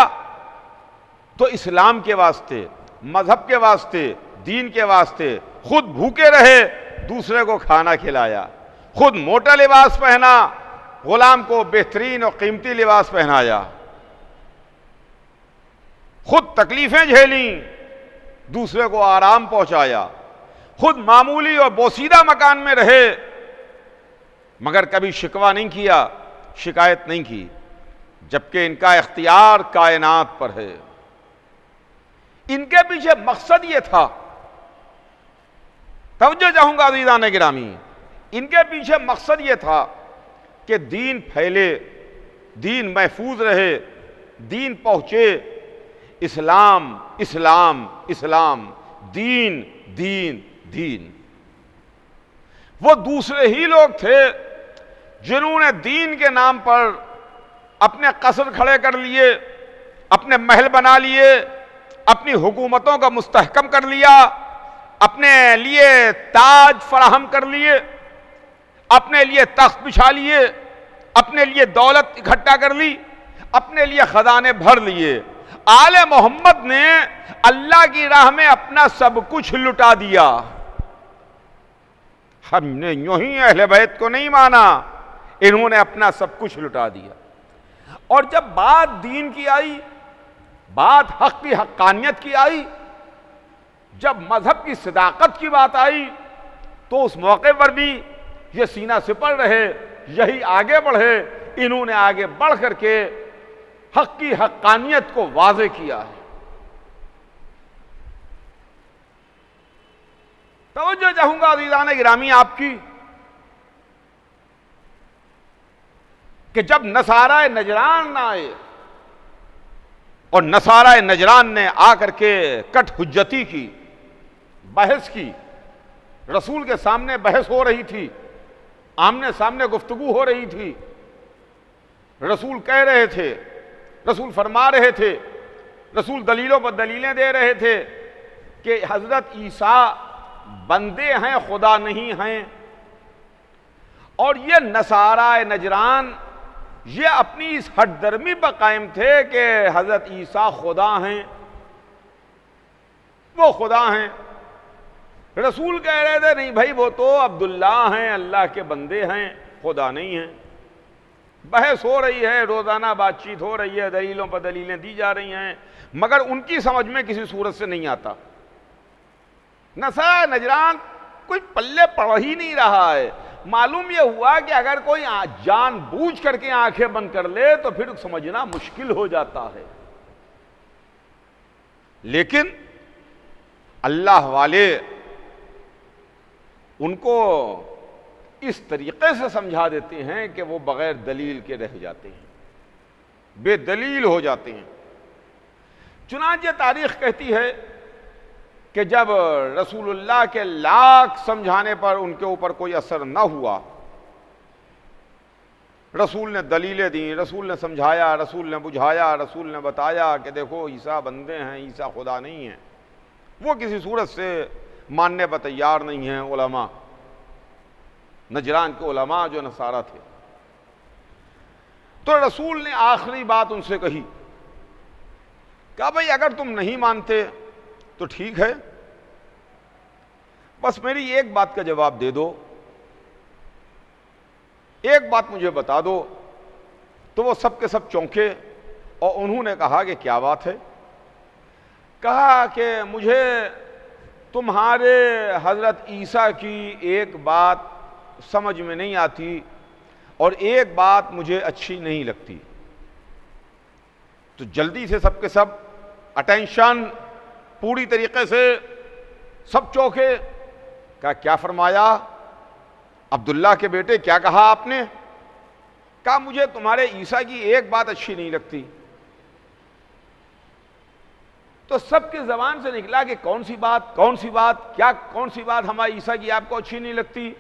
تو اسلام کے واسطے، مذہب کے واسطے، دین کے واسطے، خود بھوکے رہے، دوسرے کو کھانا کھلایا، خود موٹا لباس پہنا، غلام کو بہترین اور قیمتی لباس پہنایا، خود تکلیفیں جھیلیں، دوسرے کو آرام پہنچایا، خود معمولی اور بوسیدہ مکان میں رہے، مگر کبھی شکوہ نہیں کیا، شکایت نہیں کی، جبکہ ان کا اختیار کائنات پر ہے۔ ان کے پیچھے مقصد یہ تھا، توجہ چاہوں گا عزیزان گرامی، ان کے پیچھے مقصد یہ تھا کہ دین پھیلے، دین محفوظ رہے، دین پہنچے، اسلام اسلام اسلام، دین دین دین۔ وہ دوسرے ہی لوگ تھے جنہوں نے دین کے نام پر اپنے قصر کھڑے کر لیے، اپنے محل بنا لیے، اپنی حکومتوں کا مستحکم کر لیا، اپنے لیے تاج فراہم کر لیے، اپنے لیے تخت بچھا لیے، اپنے لیے دولت اکٹھا کر لی، اپنے لیے خزانے بھر لیے۔ آل محمد نے اللہ کی راہ میں اپنا سب کچھ لٹا دیا۔ ہم نے یوں ہی اہل بیت کو نہیں مانا، انہوں نے اپنا سب کچھ لٹا دیا۔ اور جب بات دین کی آئی، بات حق کی حقانیت کی آئی، جب مذہب کی صداقت کی بات آئی، تو اس موقع پر بھی یہ سینہ سپر رہے، یہی آگے بڑھے، انہوں نے آگے بڑھ کر کے حق کی حقانیت کو واضح کیا ہے۔ توجہ چاہوں گا عزیزان گرامی آپ کی کہ جب نصارہ نجران نہ آئے اور نصارہ نجران نے آ کر کے کٹ حجتی کی، بحث کی، رسول کے سامنے بحث ہو رہی تھی، آمنے سامنے گفتگو ہو رہی تھی، رسول کہہ رہے تھے، رسول فرما رہے تھے، رسول دلیلوں پر دلیلیں دے رہے تھے کہ حضرت عیسیٰ بندے ہیں، خدا نہیں ہیں، اور یہ نصارہ نجران یہ اپنی اس ہٹ درمی پر قائم تھے کہ حضرت عیسیٰ خدا ہیں، وہ خدا ہیں۔ رسول کہہ رہے تھے نہیں بھائی وہ تو عبداللہ ہیں، اللہ کے بندے ہیں، خدا نہیں ہیں۔ بحث ہو رہی ہے، روزانہ بات چیت ہو رہی ہے، دلیلوں پر دلیلیں دی جا رہی ہیں، مگر ان کی سمجھ میں کسی صورت سے نہیں آتا۔ نصارہ نجران کوئی پلے پڑ ہی نہیں رہا ہے۔ معلوم یہ ہوا کہ اگر کوئی جان بوجھ کر کے آنکھیں بند کر لے تو پھر سمجھنا مشکل ہو جاتا ہے، لیکن اللہ والے ان کو اس طریقے سے سمجھا دیتے ہیں کہ وہ بغیر دلیل کے رہ جاتے ہیں، بے دلیل ہو جاتے ہیں۔ چنانچہ تاریخ کہتی ہے کہ جب رسول اللہ کے لاکھ سمجھانے پر ان کے اوپر کوئی اثر نہ ہوا، رسول نے دلیلیں دیں، رسول نے سمجھایا، رسول نے بجھایا، رسول نے بتایا کہ دیکھو عیسیٰ بندے ہیں، عیسیٰ خدا نہیں ہیں، وہ کسی صورت سے ماننے پر تیار نہیں ہیں علماء، نجران کے علماء جو نصارہ تھے۔ تو رسول نے آخری بات ان سے کہی، کہا بھئی اگر تم نہیں مانتے تو ٹھیک ہے، بس میری ایک بات کا جواب دے دو، ایک بات مجھے بتا دو۔ تو وہ سب کے سب چونکے اور انہوں نے کہا کہ کیا بات ہے؟ کہا کہ مجھے تمہارے حضرت عیسیٰ کی ایک بات سمجھ میں نہیں آتی اور ایک بات مجھے اچھی نہیں لگتی۔ تو جلدی سے سب کے سب اٹینشن، پوری طریقے سے سب چوکے۔ کہا کیا فرمایا؟ عبداللہ کے بیٹے کیا کہا آپ نے؟ کہا مجھے تمہارے عیسیٰ کی ایک بات اچھی نہیں لگتی۔ تو سب کی زبان سے نکلا کہ کون سی بات، کون سی بات، کیا کون سی بات ہمارے عیسیٰ کی آپ کو اچھی نہیں لگتی؟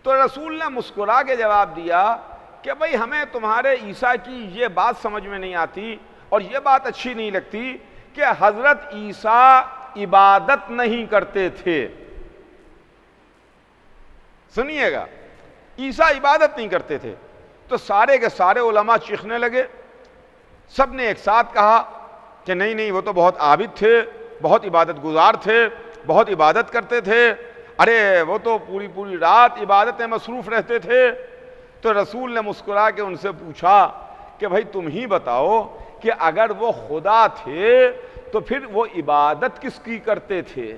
تو رسول نے مسکرا کے جواب دیا کہ بھئی ہمیں تمہارے عیسیٰ کی یہ بات سمجھ میں نہیں آتی اور یہ بات اچھی نہیں لگتی کہ حضرت عیسیٰ عبادت نہیں کرتے تھے۔ سنیے گا، عیسیٰ عبادت نہیں کرتے تھے۔ تو سارے کے سارے علماء چیخنے لگے، سب نے ایک ساتھ کہا کہ نہیں نہیں وہ تو بہت عابد تھے، بہت عبادت گزار تھے، بہت عبادت کرتے تھے، ارے وہ تو پوری رات عبادت میں مصروف رہتے تھے۔ تو رسول نے مسکرا کے ان سے پوچھا کہ بھائی تم ہی بتاؤ کہ اگر وہ خدا تھے تو پھر وہ عبادت کس کی کرتے تھے؟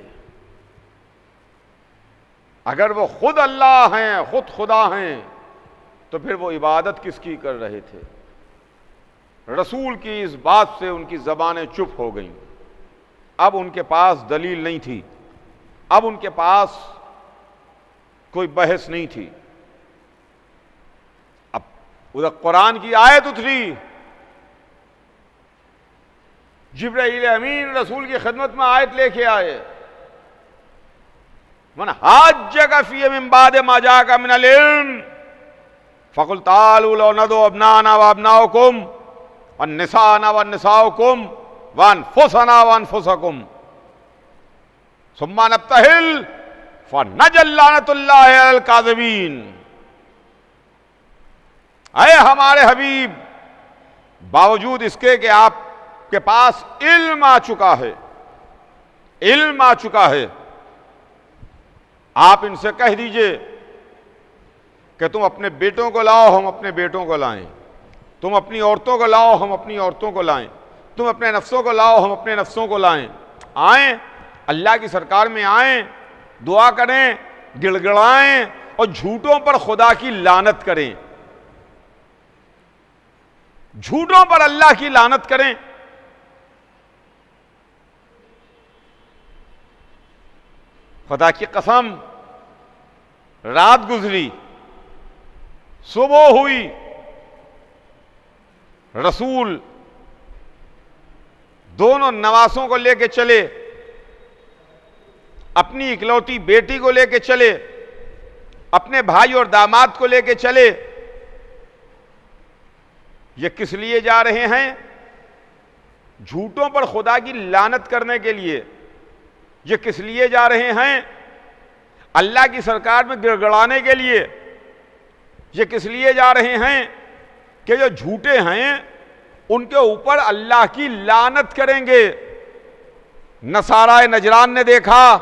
اگر وہ خود اللہ ہیں، خود خدا ہیں، تو پھر وہ عبادت کس کی کر رہے تھے؟ رسول کی اس بات سے ان کی زبانیں چپ ہو گئیں۔ اب ان کے پاس دلیل نہیں تھی، اب ان کے پاس کوئی بحث نہیں تھی۔ اب ادھر قرآن کی آیت اتری، جبرائیل امین رسول کی خدمت میں آیت لے کے آئے، من حاجک فیہ من بعد ما جاءک من العلم، فقل تعالوا لو ندعو ابناءنا وابناءکم والنساءنا ونساءکم وانفسنا وانفسکم ثم نبتہل فنجعل لعنۃ اللہ علی الکاذبین۔ اے ہمارے حبیب، باوجود اس کے کہ آپ کے پاس علم آ چکا ہے، علم آ چکا ہے، آپ ان سے کہہ دیجئے کہ تم اپنے بیٹوں کو لاؤ، ہم اپنے بیٹوں کو لائیں، تم اپنی عورتوں کو لاؤ، ہم اپنی عورتوں کو لائیں، تم اپنے نفسوں کو لاؤ، ہم اپنے نفسوں کو لائیں، آئیں اللہ کی سرکار میں آئیں، دعا کریں، گڑ گڑائیں اور جھوٹوں پر خدا کی لعنت کریں، جھوٹوں پر اللہ کی لعنت کریں۔ خدا کی قسم، رات گزری، صبح ہوئی، رسول دونوں نواسوں کو لے کے چلے، اپنی اکلوتی بیٹی کو لے کے چلے، اپنے بھائی اور داماد کو لے کے چلے۔ یہ کس لیے جا رہے ہیں؟ جھوٹوں پر خدا کی لعنت کرنے کے لیے۔ یہ کس لیے جا رہے ہیں؟ اللہ کی سرکار میں گڑ گڑانے کے لیے۔ یہ کس لیے جا رہے ہیں؟ کہ جو جھوٹے ہیں ان کے اوپر اللہ کی لعنت کریں گے۔ نصارہ نجران نے دیکھا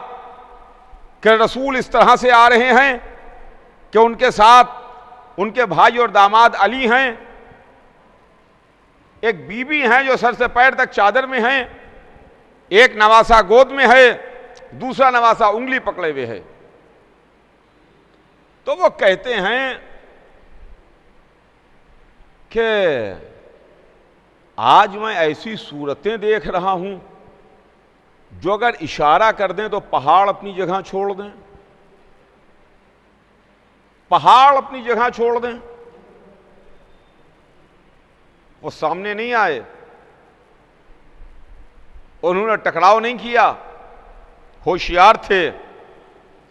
کہ رسول اس طرح سے آ رہے ہیں کہ ان کے ساتھ ان کے بھائی اور داماد علی ہیں، ایک بی بی ہیں جو سر سے پیر تک چادر میں ہیں، ایک نواسا گود میں ہے، دوسرا نواسا انگلی پکڑے ہوئے ہے۔ تو وہ کہتے ہیں کہ آج میں ایسی صورتیں دیکھ رہا ہوں جو اگر اشارہ کر دیں تو پہاڑ اپنی جگہ چھوڑ دیں، پہاڑ اپنی جگہ چھوڑ دیں۔ وہ سامنے نہیں آئے، انہوں نے ٹکراؤ نہیں کیا، ہوشیار تھے،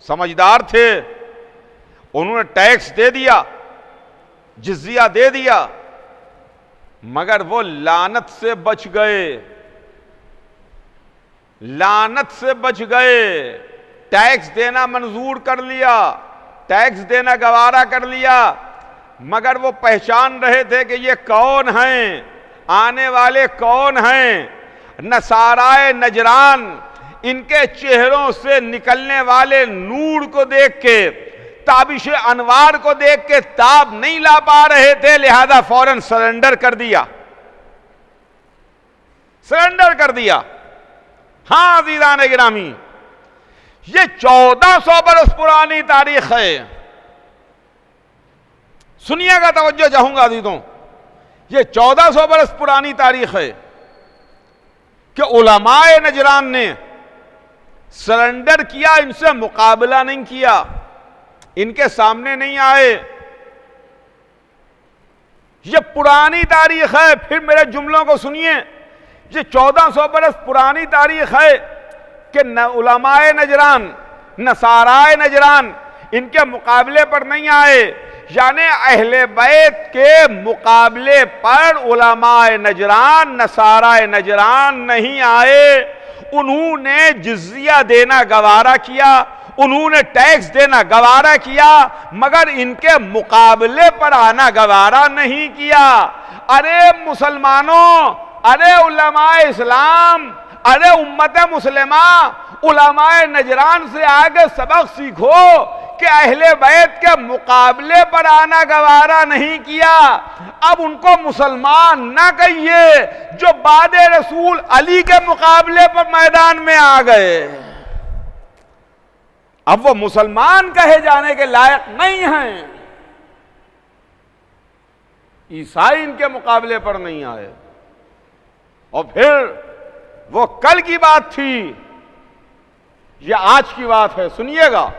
سمجھدار تھے، انہوں نے ٹیکس دے دیا، جزیہ دے دیا، مگر وہ لعنت سے بچ گئے، لعنت سے بچ گئے۔ ٹیکس دینا منظور کر لیا، ٹیکس دینا گوارا کر لیا، مگر وہ پہچان رہے تھے کہ یہ کون ہیں، آنے والے کون ہیں۔ نصارائے نجران ان کے چہروں سے نکلنے والے نور کو دیکھ کے، تابش انوار کو دیکھ کے تاب نہیں لا پا رہے تھے، لہذا فوراً سرنڈر کر دیا، سرنڈر کر دیا۔ ہاں عزیزان گرامی، یہ 1400 برس پرانی تاریخ ہے۔ سنیے گا، توجہ چاہوں گا عزیزوں، یہ 1400 برس پرانی تاریخ ہے کہ علماء نجران نے سرنڈر کیا، ان سے مقابلہ نہیں کیا، ان کے سامنے نہیں آئے۔ یہ پرانی تاریخ ہے، پھر میرے جملوں کو سنیے، یہ 1400 برس پرانی تاریخ ہے کہ علماء نجران، نصارائے نجران ان کے مقابلے پر نہیں آئے، یعنی اہل بیت کے مقابلے پر علماء نجران، نصارائے نجران نہیں آئے۔ انہوں نے جزیہ دینا گوارا کیا، انہوں نے ٹیکس دینا گوارا کیا، مگر ان کے مقابلے پر آنا گوارا نہیں کیا۔ ارے مسلمانوں، ارے علماء اسلام، ارے امت مسلمہ، علماء نجران سے آگے سبق سیکھو کہ اہل بیت کے مقابلے پر آنا گوارا نہیں کیا۔ اب ان کو مسلمان نہ کہیے جو بعد رسول علی کے مقابلے پر میدان میں آ گئے، اب وہ مسلمان کہے جانے کے لائق نہیں ہیں۔ عیسائی ان کے مقابلے پر نہیں آئے۔ اور پھر وہ کل کی بات تھی، یہ آج کی بات ہے، سنیے گا،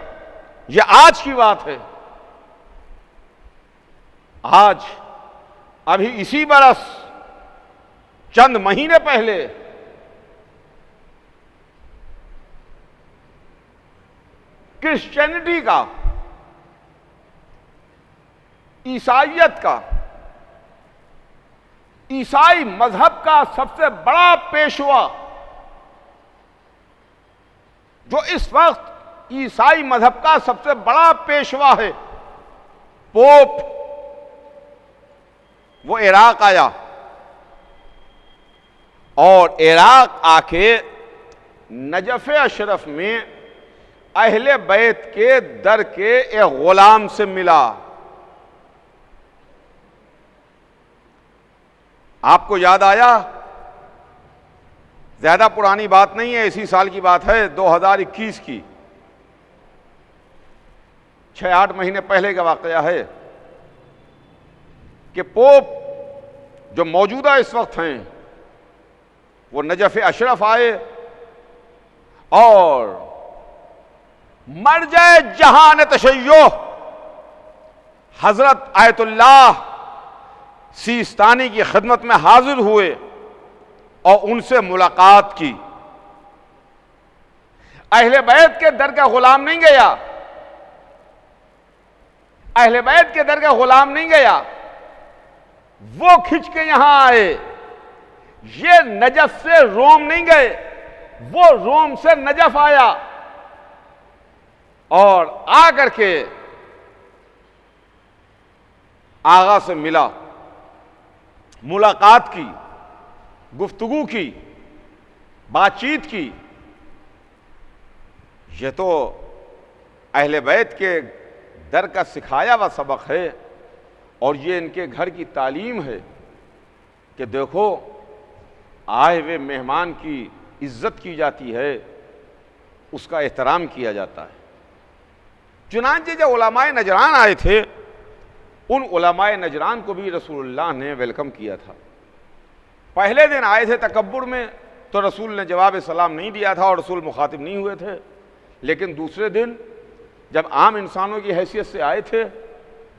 یہ آج کی بات ہے۔ آج ابھی اسی برس چند مہینے پہلے کرسچینٹی کا، عیسائیت کا، عیسائی مذہب کا سب سے بڑا پیشوا جو اس وقت عیسائی مذہب کا سب سے بڑا پیشوا ہے، پوپ، وہ عراق آیا اور عراق آ کے نجف اشرف میں اہل بیت کے در کے ایک غلام سے ملا۔ آپ کو یاد آیا؟ زیادہ پرانی بات نہیں ہے، اسی سال کی بات ہے، 2021 کی، 6-8 مہینے پہلے کا واقعہ ہے کہ پوپ جو موجودہ اس وقت ہیں وہ نجف اشرف آئے اور مرجع جہان تشیع حضرت آیت اللہ سیستانی کی خدمت میں حاضر ہوئے اور ان سے ملاقات کی۔ اہل بیت کے در کا غلام نہیں گیا، اہل بیت کے در کا غلام نہیں گیا، وہ کھنچ کے یہاں آئے۔ یہ نجف سے روم نہیں گئے، وہ روم سے نجف آیا اور آ کر کے آغا سے ملا، ملاقات کی، گفتگو کی، بات چیت کی۔ یہ تو اہل بیت کے در کا سکھایا ہوا سبق ہے اور یہ ان کے گھر کی تعلیم ہے کہ دیکھو آئے ہوئے مہمان کی عزت کی جاتی ہے، اس کا احترام کیا جاتا ہے۔ چنانچہ جب علماء نجران آئے تھے، ان علماء نجران کو بھی رسول اللہ نے ویلکم کیا تھا۔ پہلے دن آئے تھے تکبر میں تو رسول نے جواب سلام نہیں دیا تھا اور رسول مخاطب نہیں ہوئے تھے، لیکن دوسرے دن جب عام انسانوں کی حیثیت سے آئے تھے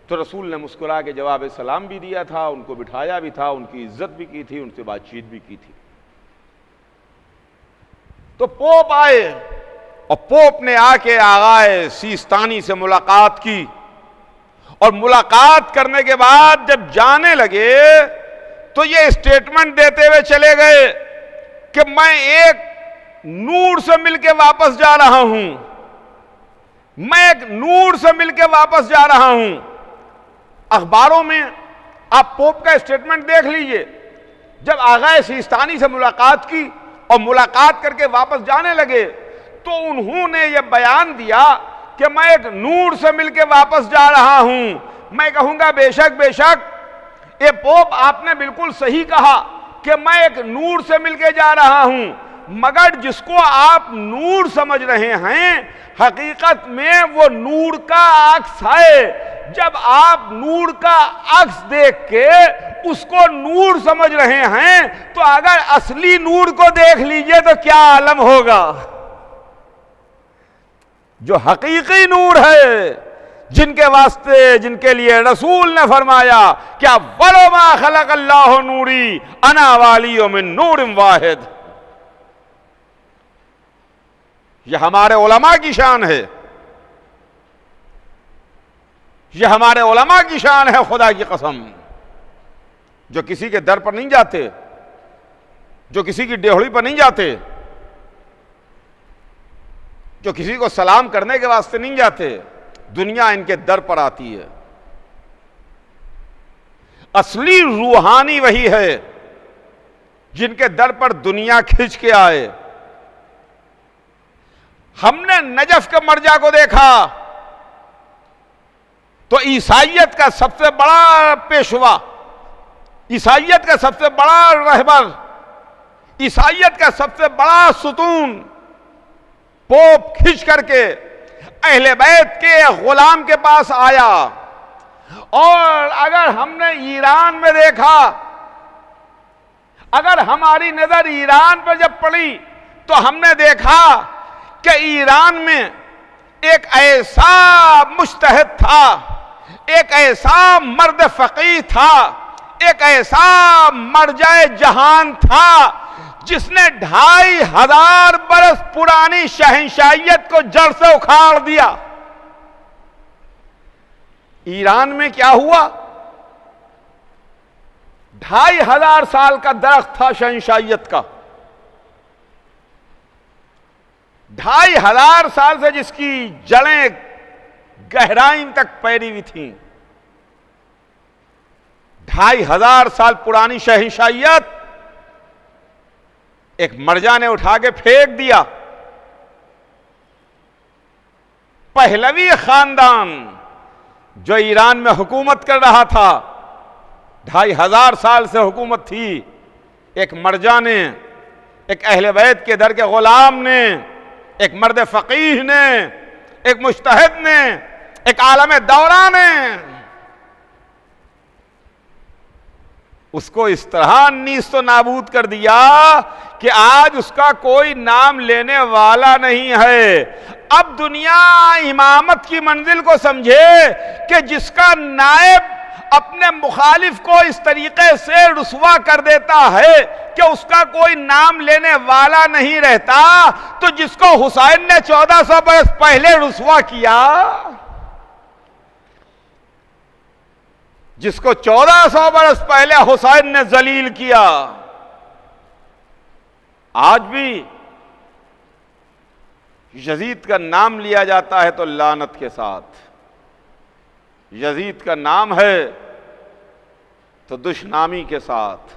تو رسول نے مسکرا کے جواب سلام بھی دیا تھا، ان کو بٹھایا بھی تھا، ان کی عزت بھی کی تھی، ان سے بات چیت بھی کی تھی۔ تو پوپ آئے اور پوپ نے آ کے آغائے سیستانی سے ملاقات کی اور ملاقات کرنے کے بعد جب جانے لگے تو یہ اسٹیٹمنٹ دیتے ہوئے چلے گئے کہ میں ایک نور سے مل کے واپس جا رہا ہوں، میں ایک نور سے مل کے واپس جا رہا ہوں۔ اخباروں میں آپ پوپ کا اسٹیٹمنٹ دیکھ لیجئے، جب آغائے سیستانی سے ملاقات کی اور ملاقات کر کے واپس جانے لگے تو انہوں نے یہ بیان دیا کہ میں ایک نور سے مل کے واپس جا رہا ہوں۔ میں کہوں گا بے شک اے پوپ آپ نے بالکل صحیح کہا کہ میں ایک نور سے مل کے جا رہا ہوں، مگر جس کو آپ نور سمجھ رہے ہیں حقیقت میں وہ نور کا عکس ہے۔ جب آپ نور کا عکس دیکھ کے اس کو نور سمجھ رہے ہیں تو اگر اصلی نور کو دیکھ لیجئے تو کیا عالم ہوگا۔ جو حقیقی نور ہے، جن کے واسطے، جن کے لیے رسول نے فرمایا کیا وَلَمَا خَلَقَ اللَّهُ نُورِي أَنَا وَلِيٌّ مِّن نُورٍ وَاحِدٍ۔ یہ ہمارے علماء کی شان ہے، یہ ہمارے علماء کی شان ہے، خدا کی قسم، جو کسی کے در پر نہیں جاتے، جو کسی کی ڈیہڑی پر نہیں جاتے، جو کسی کو سلام کرنے کے واسطے نہیں جاتے، دنیا ان کے در پر آتی ہے۔ اصلی روحانی وہی ہے جن کے در پر دنیا کھنچ کے آئے۔ ہم نے نجف کے مرجع کو دیکھا تو عیسائیت کا سب سے بڑا پیشوا، عیسائیت کا سب سے بڑا رہبر، عیسائیت کا سب سے بڑا ستون پوپ کھنچ کر کے اہل بیت کے غلام کے پاس آیا۔ اور اگر ہم نے ایران میں دیکھا، اگر ہماری نظر ایران پر جب پڑی تو ہم نے دیکھا کہ ایران میں ایک ایسا مجتہد تھا، ایک ایسا مرد فقیہ تھا، ایک ایسا مرجع جہان تھا جس نے 2500 برس پرانی شہنشاہیت کو جڑ سے اکھاڑ دیا۔ ایران میں کیا ہوا؟ 2500 سال کا درخت تھا شہنشاہیت کا، 2500 سال سے جس کی جڑیں گہرائیں تک پھیلی ہوئی تھیں، 2500 سال پرانی شہنشاہیت ایک مرجا نے اٹھا کے پھینک دیا۔ پہلوی خاندان جو ایران میں حکومت کر رہا تھا، 2500 سال سے حکومت تھی، ایک مرجا نے، ایک اہل بیت کے در کے غلام نے، ایک مرد فقیہ نے، ایک مجتہد نے، ایک عالم دورہ نے اس کو اس طرح نیست و نابود کر دیا کہ آج اس کا کوئی نام لینے والا نہیں ہے۔ اب دنیا امامت کی منزل کو سمجھے کہ جس کا نائب اپنے مخالف کو اس طریقے سے رسوا کر دیتا ہے کہ اس کا کوئی نام لینے والا نہیں رہتا، تو جس کو حسین نے 1400 برس پہلے رسوا کیا، جس کو 1400 برس پہلے حسین نے ذلیل کیا، آج بھی یزید کا نام لیا جاتا ہے تو لعنت کے ساتھ، یزید کا نام ہے تو دشنامی کے ساتھ۔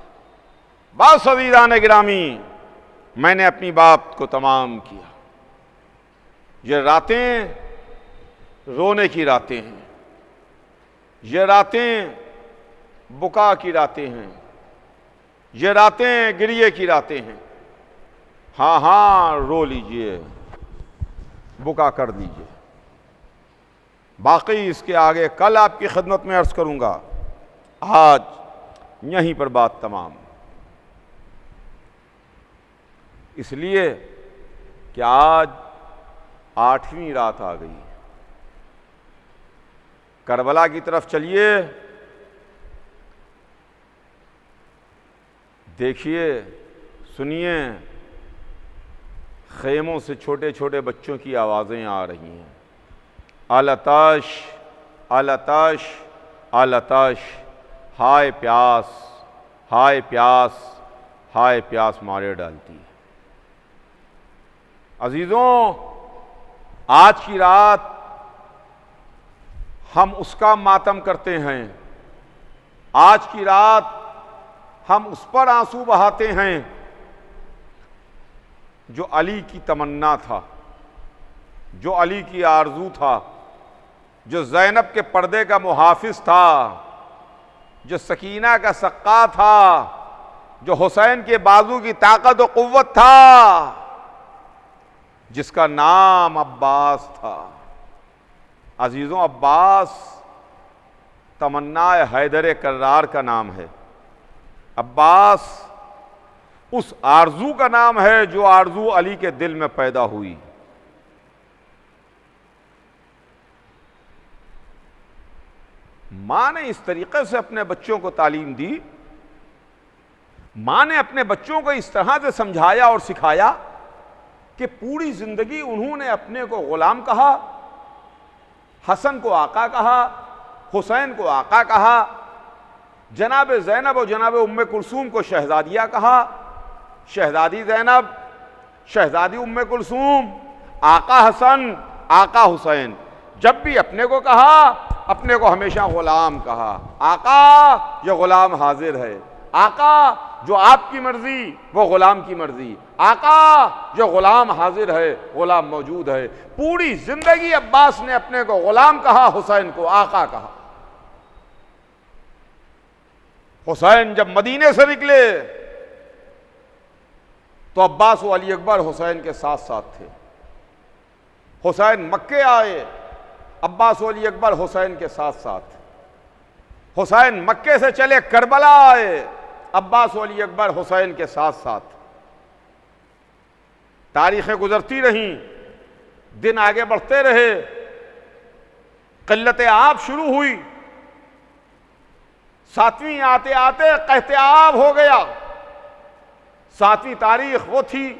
بس عزیزان گرامی، میں نے اپنی بات کو تمام کیا۔ یہ راتیں رونے کی راتیں ہیں، یہ راتیں بکا کی راتیں ہیں، یہ راتیں گریے کی راتیں ہیں۔ ہاں ہاں رو لیجئے، بکا کر دیجئے، باقی اس کے آگے کل آپ کی خدمت میں عرض کروں گا۔ آج یہیں پر بات تمام، اس لیے کہ آج 8ویں رات آ گئی۔ کربلا کی طرف چلیے، دیکھیے، سنیے، خیموں سے چھوٹے چھوٹے بچوں کی آوازیں آ رہی ہیں، الاتش الاتش الاتش، ہائے پیاس ہائے پیاس ہائے پیاس مارے ڈالتی ہے۔ عزیزوں، آج کی رات ہم اس کا ماتم کرتے ہیں، آج کی رات ہم اس پر آنسو بہاتے ہیں جو علی کی تمنا تھا، جو علی کی آرزو تھا، جو زینب کے پردے کا محافظ تھا، جو سکینہ کا سقا تھا، جو حسین کے بازو کی طاقت و قوت تھا، جس کا نام عباس تھا۔ عزیزوں، عباس تمنا حیدر کرار کا نام ہے، عباس اس آرزو کا نام ہے جو آرزو علی کے دل میں پیدا ہوئی۔ ماں نے اس طریقے سے اپنے بچوں کو تعلیم دی، ماں نے اپنے بچوں کو اس طرح سے سمجھایا اور سکھایا کہ پوری زندگی انہوں نے اپنے کو غلام کہا، حسن کو آقا کہا، حسین کو آقا کہا، جناب زینب اور جناب ام کلثوم کو شہزادیہ کہا، شہزادی زینب، شہزادی ام کلثوم، آقا حسن، آقا حسین۔ جب بھی اپنے کو کہا، اپنے کو ہمیشہ غلام کہا۔ آقا یہ غلام حاضر ہے، آقا جو آپ کی مرضی وہ غلام کی مرضی، آقا جو غلام حاضر ہے غلام موجود ہے۔ پوری زندگی عباس نے اپنے کو غلام کہا، حسین کو آقا کہا۔ حسین جب مدینے سے نکلے تو عباس و علی اکبر حسین کے ساتھ ساتھ تھے۔ حسین مکے آئے، عباس و علی اکبر حسین کے ساتھ ساتھ۔ حسین مکے سے چلے کربلا آئے، عباس و علی اکبر حسین کے ساتھ ساتھ۔ تاریخیں گزرتی رہیں، دن آگے بڑھتے رہے، قلت آب شروع ہوئی، 7ویں آتے آتے قحط آب ہو گیا۔ 7ویں تاریخ وہ تھی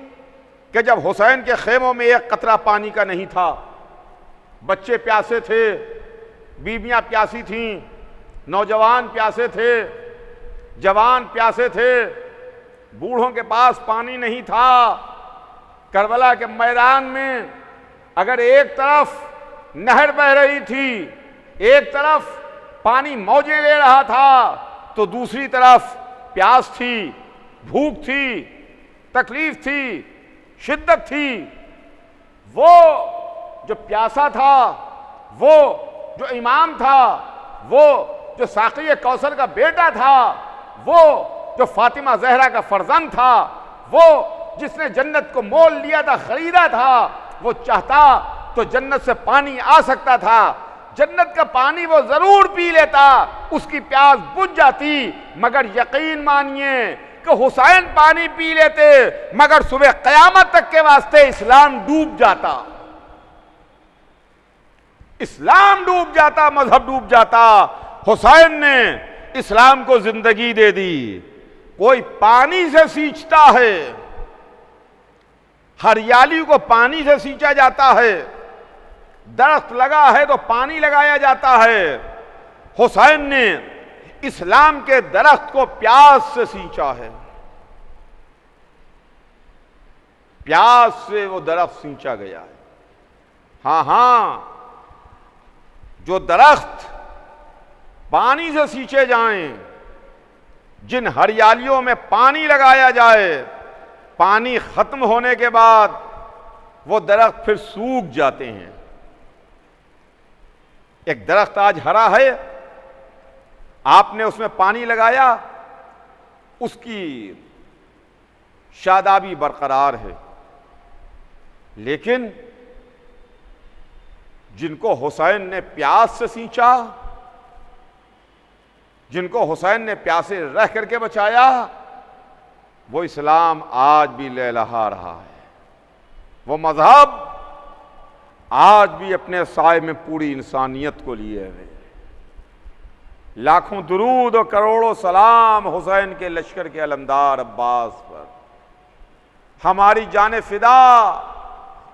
کہ جب حسین کے خیموں میں ایک قطرہ پانی کا نہیں تھا، بچے پیاسے تھے، بیویاں پیاسی تھیں، نوجوان پیاسے تھے، جوان پیاسے تھے، بوڑھوں کے پاس پانی نہیں تھا۔ کربلا کے میدان میں اگر ایک طرف نہر بہ رہی تھی، ایک طرف پانی موجیں لے رہا تھا، تو دوسری طرف پیاس تھی، بھوک تھی، تکلیف تھی، شدت تھی۔ وہ جو پیاسا تھا، وہ جو امام تھا، وہ جو ساقی کوثر کا بیٹا تھا، وہ جو فاطمہ زہرا کا فرزند تھا، وہ جس نے جنت کو مول لیا تھا، خریدا تھا، وہ چاہتا تو جنت سے پانی آ سکتا تھا، جنت کا پانی وہ ضرور پی لیتا، اس کی پیاس بجھ جاتی، مگر یقین مانیے کہ حسین پانی پی لیتے مگر صبح قیامت تک کے واسطے اسلام ڈوب جاتا، اسلام ڈوب جاتا، مذہب ڈوب جاتا۔ حسین نے اسلام کو زندگی دے دی۔ کوئی پانی سے سینچتا ہے، ہریالی کو پانی سے سینچا جاتا ہے، درخت لگا ہے تو پانی لگایا جاتا ہے۔ حسین نے اسلام کے درخت کو پیاس سے سینچا ہے، پیاس سے وہ درخت سینچا گیا ہے۔ ہاں ہاں، جو درخت پانی سے سینچے جائیں، جن ہریالیوں میں پانی لگایا جائے، پانی ختم ہونے کے بعد وہ درخت پھر سوکھ جاتے ہیں۔ ایک درخت آج ہرا ہے، آپ نے اس میں پانی لگایا، اس کی شادابی برقرار ہے، لیکن جن کو حسین نے پیاس سے سینچا، جن کو حسین نے پیاسے رہ کر کے بچایا، وہ اسلام آج بھی لہلہا رہا ہے، وہ مذہب آج بھی اپنے سائے میں پوری انسانیت کو لیے ہوئے۔ لاکھوں درود اور کروڑوں سلام حسین کے لشکر کے علمدار عباس پر، ہماری جان فدا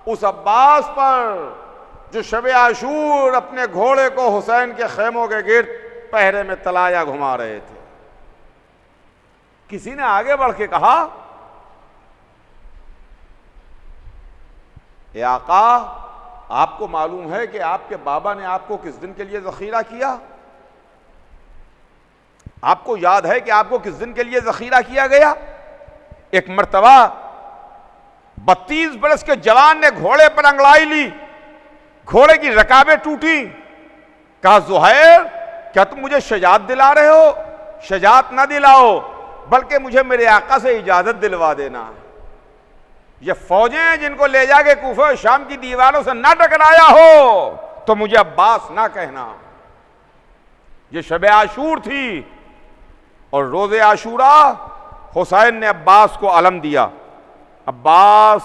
اس عباس پر جو شب عاشور اپنے گھوڑے کو حسین کے خیموں کے گرد پہرے میں تلایا گھما رہے تھے۔ کسی نے آگے بڑھ کے کہا، اے آقا، آپ کو معلوم ہے کہ آپ کے بابا نے آپ کو کس دن کے لیے ذخیرہ کیا؟ آپ کو یاد ہے کہ آپ کو کس دن کے لیے ذخیرہ کیا گیا؟ ایک مرتبہ 32 برس کے جوان نے گھوڑے پر انگڑائی لی، گھوڑے کی رکابیں ٹوٹی، کہا زہیر کیا تم مجھے شجاعت دلا رہے ہو؟ شجاعت نہ دلاؤ، بلکہ مجھے میرے آقا سے اجازت دلوا دینا۔ یہ فوجیں ہیں جن کو لے جا کے کوفہ و شام کی دیواروں سے نہ ٹکرایا ہو تو مجھے عباس نہ کہنا۔ یہ شب عاشور تھی اور روز عاشوراء حسین نے عباس کو علم دیا، عباس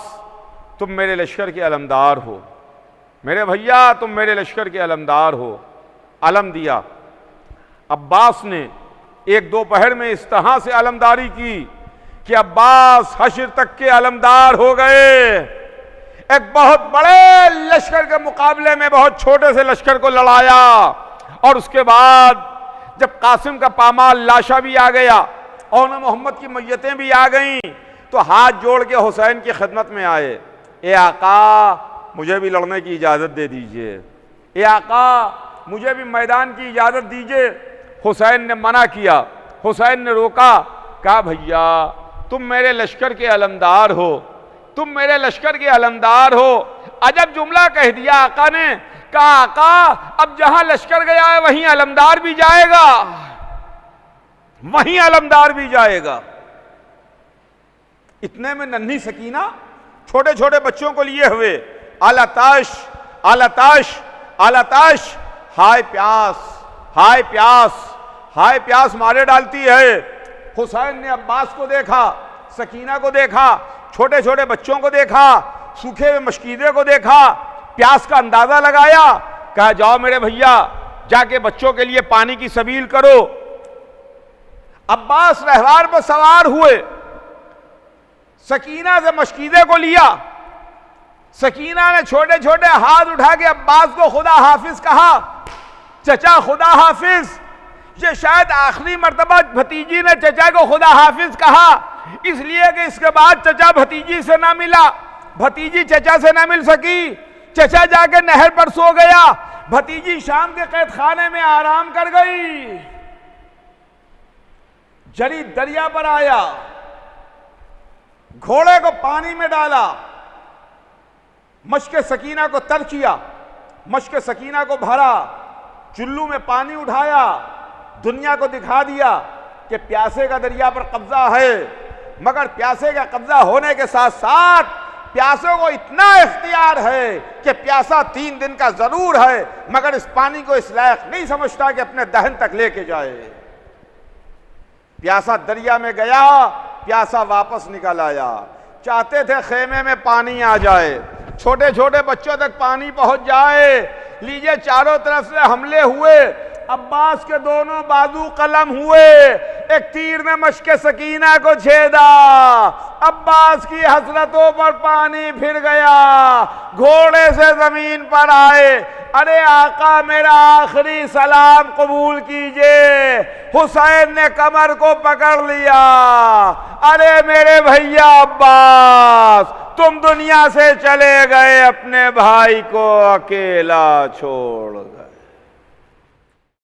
تم میرے لشکر کے علمدار ہو، میرے بھیا تم میرے لشکر کے علمدار ہو، علم دیا۔ عباس نے ایک دوپہر میں اس طرح سے علمداری کی کہ عباس حشر تک کے علمدار ہو گئے۔ ایک بہت بڑے لشکر کے مقابلے میں بہت چھوٹے سے لشکر کو لڑایا، اور اس کے بعد جب قاسم کا پامال لاشا بھی آ گیا اور محمد کی میتیں بھی آ گئیں تو ہاتھ جوڑ کے حسین کی خدمت میں آئے، اے آقا مجھے بھی لڑنے کی اجازت دے دیجئے، اے آقا مجھے بھی میدان کی اجازت دیجئے۔ حسین نے منع کیا، حسین نے روکا، کہا بھیا تم میرے لشکر کے علمدار ہو، تم میرے لشکر کے علمدار ہو۔ عجب جملہ کہہ دیا آقا نے، کہا آقا اب جہاں لشکر گیا ہے وہیں علمدار بھی جائے گا، وہیں علمدار بھی جائے گا۔ اتنے میں ننھی سکینہ چھوٹے چھوٹے بچوں کو لیے ہوئے، اعلیٰ تاش اعلیٰ تاش اعلیٰ تاش، ہائے پیاس ہائے پیاس ہائے پیاس مارے ڈالتی ہے۔ حسین نے عباس کو دیکھا، سکینہ کو دیکھا، چھوٹے چھوٹے بچوں کو دیکھا، سوکھے ہوئے مشکیدے کو دیکھا، پیاس کا اندازہ لگایا، کہا جاؤ میرے بھیا جا کے بچوں کے لیے پانی کی سبیل کرو۔ عباس رہوار پر سوار ہوئے، سکینہ سے مشکیدے کو لیا، سکینہ نے چھوٹے چھوٹے ہاتھ اٹھا کے عباس کو خدا حافظ کہا، چچا خدا حافظ، یہ شاید آخری مرتبہ بھتیجی نے چچا کو خدا حافظ کہا، اس لیے کہ اس کے بعد چچا بھتیجی سے نہ ملا، بھتیجی چچا سے نہ مل سکی، چچا جا کے نہر پر سو گیا، بھتیجی شام کے قید خانے میں آرام کر گئی۔ جرید دریا پر آیا، گھوڑے کو پانی میں ڈالا، مشک سکینہ کو تر کیا، مشک سکینہ کو بھرا، چلو میں پانی اٹھایا، دنیا کو دکھا دیا کہ پیاسے کا دریا پر قبضہ ہے، مگر پیاسے کا قبضہ ہونے کے ساتھ ساتھ پیاسوں کو اتنا اختیار ہے کہ پیاسا 3 دن کا ضرور ہے، مگر اس پانی کو اس لائق نہیں سمجھتا کہ اپنے دہن تک لے کے جائے۔ پیاسا دریا میں گیا، پیاسا واپس نکل آیا، چاہتے تھے خیمے میں پانی آ جائے، چھوٹے چھوٹے بچوں تک پانی پہنچ جائے، لیجئے چاروں طرف سے حملے ہوئے، عباس کے دونوں بازو قلم ہوئے، ایک تیر نے مشک سکینہ کو چھیدا، عباس کی حسرتوں پر پانی پھر گیا، گھوڑے سے زمین پر آئے، ارے آقا میرا آخری سلام قبول کیجئے، حسین نے کمر کو پکڑ لیا، ارے میرے بھیا عباس تم دنیا سے چلے گئے، اپنے بھائی کو اکیلا چھوڑ گئے۔